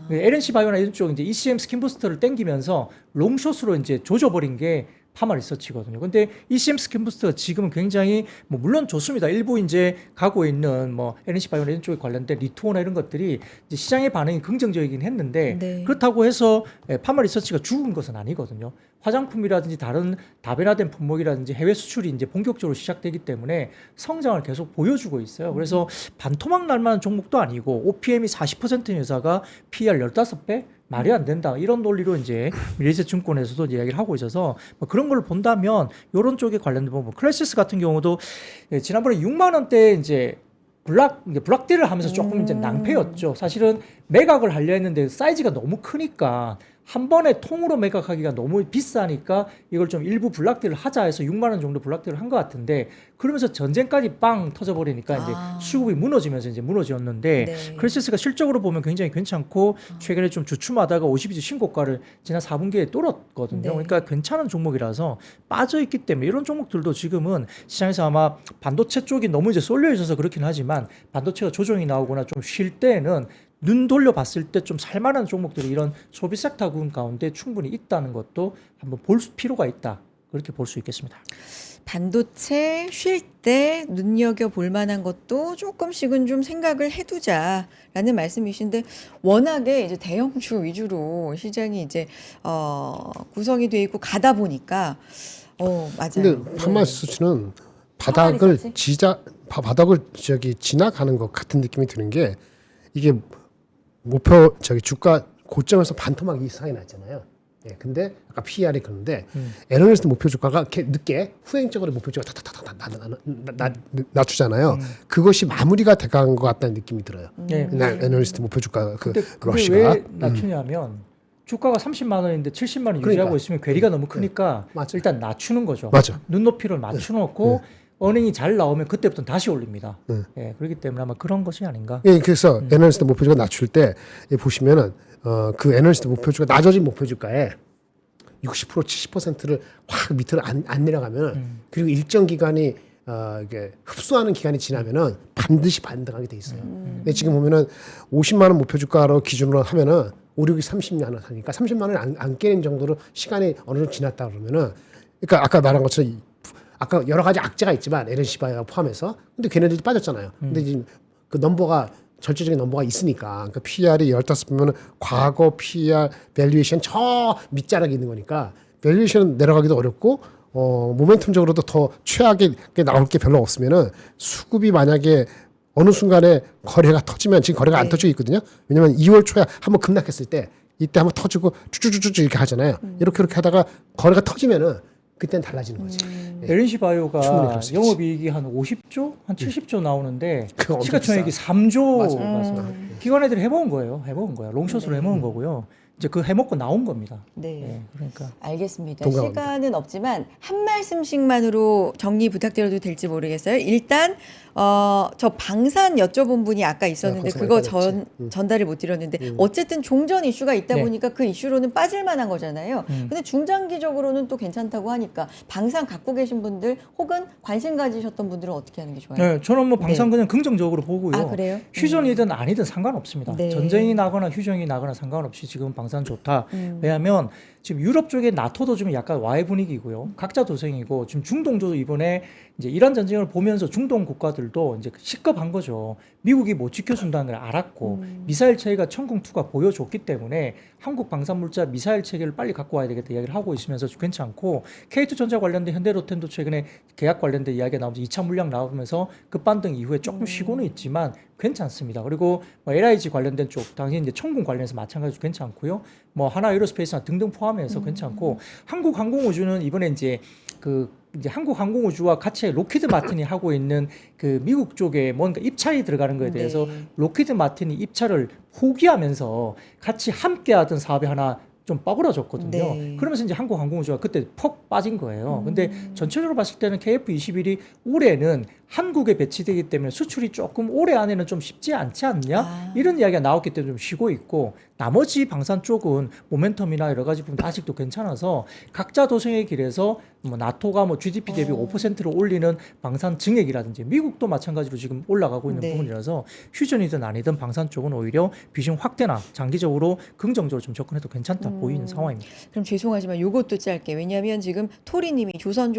LNC 바이오나 이런 쪽 이제 ECM 스킨 부스터를 땡기면서 롱숏으로 이제 조져버린 게 파마 리서치거든요. 근데 ECM 스킨 부스터가 지금은 굉장히 뭐 물론 좋습니다. 일부 이제 가고 있는 뭐 LNC 바이오나 이런 쪽에 관련된 리투어나 이런 것들이 이제 시장의 반응이 긍정적이긴 했는데 네. 그렇다고 해서 파마 리서치가 죽은 것은 아니거든요. 화장품이라든지 다른 다변화된 품목이라든지 해외 수출이 이제 본격적으로 시작되기 때문에 성장을 계속 보여주고 있어요. 그래서 반토막 날 만한 종목도 아니고 OPM이 40%인 회사가 PR 15배? 말이 안 된다. 이런 논리로 이제 미래에셋증권에서도 이야기를 하고 있어서 뭐 그런 걸 본다면 이런 쪽에 관련된 부분, 클래시스 같은 경우도 지난번에 6만 원대 이제 블락딜을 하면서 조금 이제 낭패였죠. 사실은 매각을 하려 했는데 사이즈가 너무 크니까 한 번에 통으로 매각하기가 너무 비싸니까 이걸 좀 일부 블락딜을 하자 해서 6만 원 정도 블락딜을 한 것 같은데 그러면서 전쟁까지 빵 터져버리니까 이제 수급이 무너지면서 이제 무너졌는데 네. 크리시스가 실적으로 보면 굉장히 괜찮고 최근에 좀 주춤하다가 52주 신고가를 지난 4분기에 뚫었거든요. 네. 그러니까 괜찮은 종목이라서 빠져있기 때문에 이런 종목들도 지금은 시장에서 아마 반도체 쪽이 너무 이제 쏠려 있어서 그렇긴 하지만 반도체가 조정이 나오거나 좀 쉴 때는 눈 돌려 봤을 때 좀 살만한 종목들이 이런 소비 섹터군 가운데 충분히 있다는 것도 한번 볼 필요가 있다. 그렇게 볼 수 있겠습니다. 반도체 쉴 때 눈여겨볼 만한 것도 조금씩은 좀 생각을 해두자라는 말씀이신데 워낙에 이제 대형주 위주로 시장이 이제 구성이 돼 있고 가다 보니까 맞아요. 근데 파마 리서치는 바닥을 리서치? 바닥을 지나가는 것 같은 느낌이 드는 게 이게 목표 주가 고점에서 반토막 이상이 났잖아요. 예, 근데 아까 PER이 그런데 애널리스트 목표 주가가 이렇게 늦게 후행적으로 목표 주가 낮추잖아요. 그것이 마무리가 돼간 것 같다는 느낌이 들어요. 네. 애널리스트 목표 주가 근데 그게 러시가 왜 낮추냐면 주가가 30만 원인데 70만 원 유지하고 그러니까. 있으면 괴리가 너무 크니까 맞아. 일단 낮추는 거죠. 맞아. 눈높이를 맞춰놓고 어닝이 잘 나오면 그때부터 다시 올립니다. 예, 그렇기 때문에 아마 그런 것이 아닌가. 예, 그래서 애널리스트 목표주가 낮출 때 보시면은 그 애널리스트 목표주가 낮아진 목표주가에 60% 70%를 확 밑으로 안 내려가면 그리고 일정 기간이 이게 흡수하는 기간이 지나면은 반드시 반등하게 돼 있어요. 근데 지금 보면은 50만 원 목표주가로 기준으로 하면은 5, 6이 30만 원 하니까 30만 원을 안 깨는 정도로 시간이 어느 정도 지났다 그러면은 그러니까 아까 말한 것처럼 아까 여러 가지 악재가 있지만 LNC 바이오가 포함해서 근데 걔네들도 빠졌잖아요. 근데 지금 그 넘버가 절대적인 넘버가 있으니까 그러니까 PR이 15배면 과거 PR 밸류에이션 저 밑자락에 있는 거니까 밸류에이션 내려가기도 어렵고 모멘텀적으로도 더 최악의 게 나올 게 별로 없으면은 수급이 만약에 어느 순간에 거래가 터지면 지금 거래가 안 터지고 있거든요. 왜냐면 2월 초에 한번 급락했을 때 이때 한번 터지고 쭉쭉쭉쭉 이렇게 하잖아요. 이렇게 하다가 거래가 터지면은 그때는 달라지는 거지. LNC 충분히 바이오가 그럴 수 있지. 영업이익이 한 50조, 한 70조 나오는데 그거 엄청 시가총액이 비싸. 3조 맞아. 가서 기관애들이 해먹은 거예요. 해먹은 거야. 롱숏으로 해먹은 거고요. 이제 그 해먹고 나온 겁니다. 네. 예, 그러니까 알겠습니다. 동감합니다. 시간은 없지만 한 말씀씩만으로 정리 부탁드려도 될지 모르겠어요. 일단 저 방산 여쭤본 분이 아까 있었는데 방산 그거 많이 전달을 못 드렸는데 어쨌든 종전 이슈가 있다 네. 보니까 그 이슈로는 빠질 만한 거잖아요. 음. 근데 중장기적으로는 또 괜찮다고 하니까 방산 갖고 계신 분들 혹은 관심 가지셨던 분들은 어떻게 하는 게 좋아요? 네, 저는 뭐 방산 네. 그냥 긍정적으로 보고요. 아, 그래요? 휴전이든 아니든 상관없습니다. 네. 전쟁이 나거나 휴전이 나거나 상관없이 지금 방산 좋다. 왜냐하면 지금 유럽 쪽에 나토도 좀 약간 와해 분위기고요. 각자 도생이고 지금 중동도 이번에 이제 이란 전쟁을 보면서 중동 국가들도 이제 식겁한 거죠. 미국이 못 지켜준다는 걸 알았고 미사일 체계가 천궁2가 보여줬기 때문에 한국 방산물자 미사일 체계를 빨리 갖고 와야 되겠다 이야기를 하고 있으면서 괜찮고 K2전자 관련된 현대로텐도 최근에 계약 관련된 이야기가 나오면서 2차 물량 나오면서 급반등 이후에 조금 쉬고는 있지만 괜찮습니다. 그리고 뭐 LIG 관련된 쪽 당연히 이제 천궁 관련해서 마찬가지로 괜찮고요. 뭐 하나 에어로스페이스나 등등 포함해서 괜찮고 한국 항공우주는 이번에 이제 이제 한국 항공우주와 같이 로키드 마틴이 하고 있는 그 미국 쪽에 뭔가 입찰이 들어가는 거에 대해서 네. 로키드 마틴이 입찰을 포기하면서 같이 함께 하던 사업이 하나 좀 빠그라졌거든요. 네. 그러면서 이제 한국 항공우주가 그때 퍽 빠진 거예요. 근데 전체적으로 봤을 때는 KF21이 올해는 한국에 배치되기 때문에 수출이 조금 올해 안에는 좀 쉽지 않지 않냐? 이런 이야기가 나왔기 때문에 좀 쉬고 있고 나머지 방산 쪽은 모멘텀이나 여러 가지 부분 아직도 괜찮아서 각자 도생의 길에서 뭐 나토가 뭐 GDP 대비 5%를 올리는 방산 증액이라든지 미국도 마찬가지로 지금 올라가고 있는 네. 부분이라서 휴전이든 아니든 방산 쪽은 오히려 비중 확대나 장기적으로 긍정적으로 좀 접근해도 괜찮다 보이는 상황입니다. 그럼 죄송하지만 요것도 짧게 왜냐하면 지금 토리님이 조선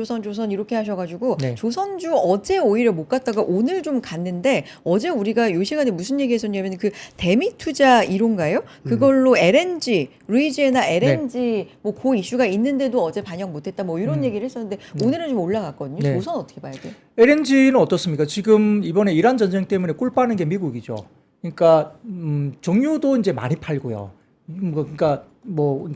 이렇게 하셔가지고 네. 조선주 어제 오히려 못 갔다가 오늘 좀 갔는데 어제 우리가 요 시간에 무슨 얘기했었냐면 그 대미 투자 이론가요? 그걸로 LNG 루이지애나 LNG 뭐 그 이슈가 있는데도 어제 반영 못했다 뭐 이런 얘기를 했었는데 오늘은 좀 올라갔거든요. 네. 조선 어떻게 봐야 돼요? LNG는 어떻습니까? 지금 이번에 이란 전쟁 때문에 꿀 빠는 게 미국이죠. 그러니까 정유도 이제 많이 팔고요. 그러니까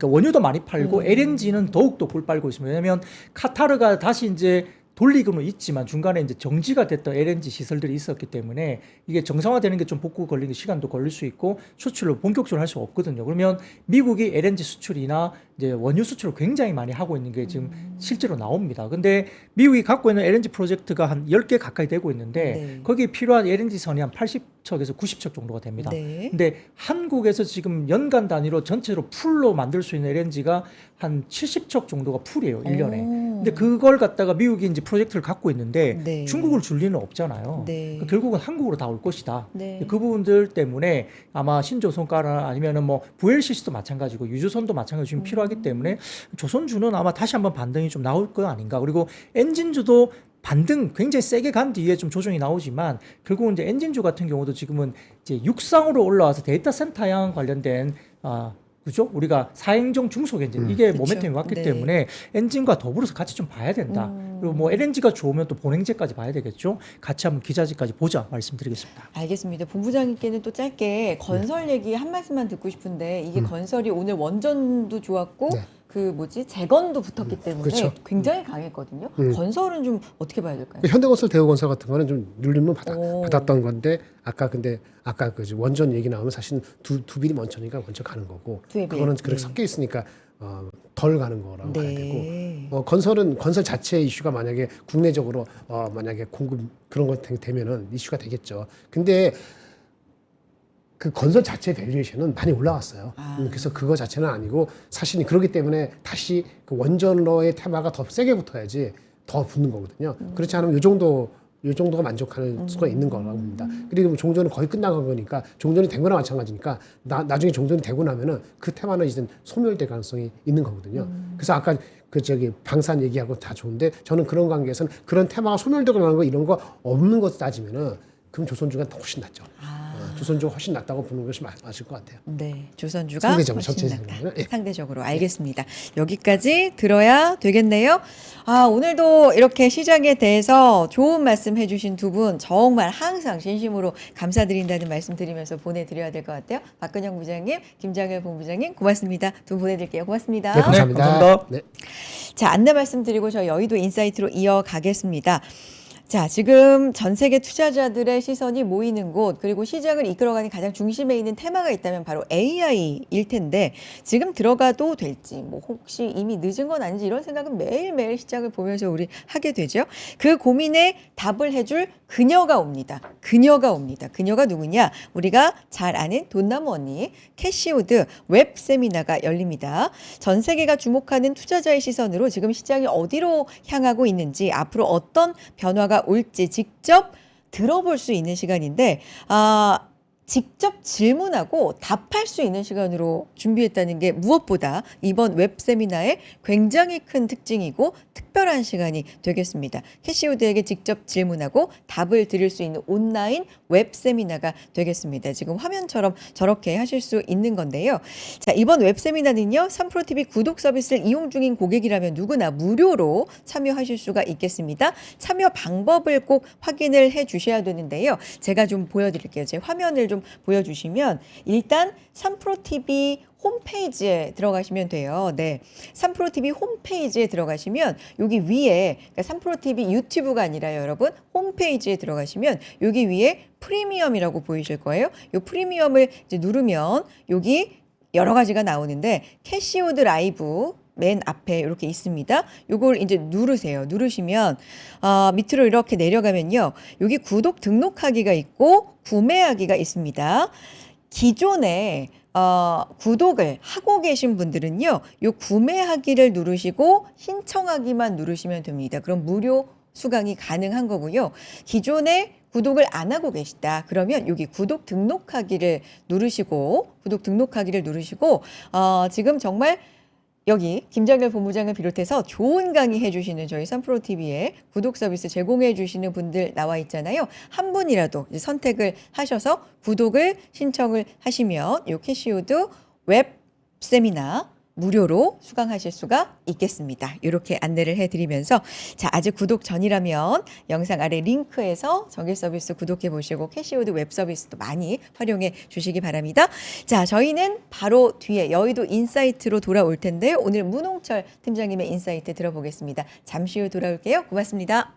원유도 많이 팔고 LNG는 더욱더 꿀 빨고 있습니다. 왜냐하면 카타르가 다시 이제 돌리고는 있지만 중간에 이제 정지가 됐던 LNG 시설들이 있었기 때문에 이게 정상화되는 게 좀 복구 걸리는 시간도 걸릴 수 있고 수출을 본격적으로 할 수가 없거든요. 그러면 미국이 LNG 수출이나 이제 원유 수출을 굉장히 많이 하고 있는 게 지금 실제로 나옵니다. 근데 미국이 갖고 있는 LNG 프로젝트가 한 10개 가까이 되고 있는데 네. 거기에 거기에 필요한 LNG 선이 한 80척에서 90척 정도가 됩니다. 네. 근데 한국에서 지금 연간 단위로 전체로 풀로 만들 수 있는 LNG가 한 70척 정도가 풀이에요, 1년에. 근데 그걸 갖다가 미국이 이제 프로젝트를 갖고 있는데 네. 중국을 줄 리는 없잖아요. 네. 그러니까 결국은 한국으로 다 올 것이다. 네. 그 부분들 때문에 아마 신조선가나 아니면은 뭐 VLCC도 마찬가지고 유조선도 마찬가지로 지금 필요하기 때문에 조선주는 아마 다시 한번 반등이 좀 나올 거 아닌가. 그리고 엔진주도 반등 굉장히 세게 간 뒤에 좀 조정이 나오지만 결국은 이제 엔진주 같은 경우도 지금은 이제 육상으로 올라와서 데이터 센터향 관련된 그죠? 우리가 사행종 중속 엔진 이게 그쵸. 모멘텀이 왔기 네. 때문에 엔진과 더불어서 같이 좀 봐야 된다. 그리고 뭐 LNG가 좋으면 또 본행제까지 봐야 되겠죠. 같이 한번 기자재까지 보자 말씀드리겠습니다. 알겠습니다. 본부장님께는 또 짧게 건설 얘기 한 말씀만 듣고 싶은데 이게 건설이 오늘 원전도 좋았고 네. 그 뭐지 재건도 붙었기 때문에 그렇죠. 굉장히 강했거든요. 건설은 좀 어떻게 봐야 될까요? 현대건설, 대우건설 같은 거는 좀 눌림을 오. 받았던 건데 아까 그 원전 얘기 나오면 사실 두 비리 먼저니까 먼저 가는 거고 두에 비해. 그거는 그렇게 네. 섞여 있으니까 덜 가는 거라고 봐야 되고 네. 건설 자체 이슈가 만약에 국내적으로 만약에 공급 그런 거 되면은 이슈가 되겠죠. 근데 그 건설 자체 밸류에이션은 많이 올라왔어요. 그래서 그거 자체는 아니고 사실 그렇기 때문에 다시 그 원전로의 테마가 더 세게 붙어야지 더 붙는 거거든요. 그렇지 않으면 요 이 정도가 만족할 수가 있는 거라고 봅니다. 그리고 종전은 거의 끝나간 거니까 종전이 된 거나 마찬가지니까 나중에 종전이 되고 나면은 그 테마는 이제 소멸될 가능성이 있는 거거든요. 그래서 아까 그 저기 방산 얘기하고 다 좋은데 저는 그런 관계에서는 그런 테마가 소멸되고 나는 거 이런 거 없는 것 따지면은 그럼 조선주가 훨씬 낫죠. 조선주가 훨씬 낫다고 보는 것이 맞을 것 같아요. 네, 조선주가 상대적으로, 훨씬 전체적으로. 낫다. 예. 상대적으로 알겠습니다. 여기까지 들어야 되겠네요. 오늘도 이렇게 시장에 대해서 좋은 말씀 해주신 두 분 정말 항상 진심으로 감사드린다는 말씀 드리면서 보내드려야 될 것 같아요. 박근영 부장님, 김장열 본부장님 고맙습니다. 두 분 보내드릴게요. 고맙습니다. 네, 감사합니다. 네, 감사합니다. 네. 자, 안내 말씀드리고 저 여의도 인사이트로 이어가겠습니다. 자, 지금 전 세계 투자자들의 시선이 모이는 곳, 그리고 시장을 이끌어가는 가장 중심에 있는 테마가 있다면 바로 AI일 텐데, 지금 들어가도 될지, 뭐 혹시 이미 늦은 건 아닌지 이런 생각은 매일매일 시장을 보면서 우리 하게 되죠. 그 고민에 답을 해줄 그녀가 옵니다. 그녀가 누구냐? 우리가 잘 아는 돈나무 언니, 캐시우드 웹 세미나가 열립니다. 전 세계가 주목하는 투자자의 시선으로 지금 시장이 어디로 향하고 있는지, 앞으로 어떤 변화가 올지 직접 들어볼 수 있는 시간인데, 직접 질문하고 답할 수 있는 시간으로 준비했다는 게 무엇보다 이번 웹 세미나의 굉장히 큰 특징이고 특별한 시간이 되겠습니다. 캐시우드에게 직접 질문하고 답을 드릴 수 있는 온라인 웹 세미나가 되겠습니다. 지금 화면처럼 저렇게 하실 수 있는 건데요. 자, 이번 웹 세미나는요, 3프로TV 구독 서비스를 이용 중인 고객이라면 누구나 무료로 참여하실 수가 있겠습니다. 참여 방법을 꼭 확인을 해 주셔야 되는데요. 제가 좀 보여드릴게요. 제 화면을 좀 보여주시면 일단 3프로TV 홈페이지에 들어가시면 돼요. 네, 3프로TV 홈페이지에 들어가시면 여기 위에, 그러니까 3프로TV 유튜브가 아니라요, 여러분. 홈페이지에 들어가시면 여기 위에 프리미엄이라고 보이실 거예요. 이 프리미엄을 이제 누르면 여기 여러 가지가 나오는데 캐시우드 라이브 맨 앞에 이렇게 있습니다. 요걸 이제 누르세요. 누르시면 밑으로 이렇게 내려가면요. 여기 구독 등록하기가 있고 구매하기가 있습니다. 기존에 구독을 하고 계신 분들은요, 요 구매하기를 누르시고 신청하기만 누르시면 됩니다. 그럼 무료 수강이 가능한 거고요. 기존에 구독을 안 하고 계시다. 그러면 여기 구독 등록하기를 누르시고 지금 정말 여기 김장열 본부장을 비롯해서 좋은 강의 해주시는 저희 3프로TV에 구독 서비스 제공해 주시는 분들 나와 있잖아요. 한 분이라도 이제 선택을 하셔서 구독을 신청을 하시면 요 캐시우드 웹 세미나 무료로 수강하실 수가 있겠습니다. 이렇게 안내를 해드리면서, 자, 아직 구독 전이라면 영상 아래 링크에서 정기 서비스 구독해 보시고 캐시우드 웹 서비스도 많이 활용해 주시기 바랍니다. 자, 저희는 바로 뒤에 여의도 인사이트로 돌아올 텐데요. 오늘 문홍철 팀장님의 인사이트 들어보겠습니다. 잠시 후 돌아올게요. 고맙습니다.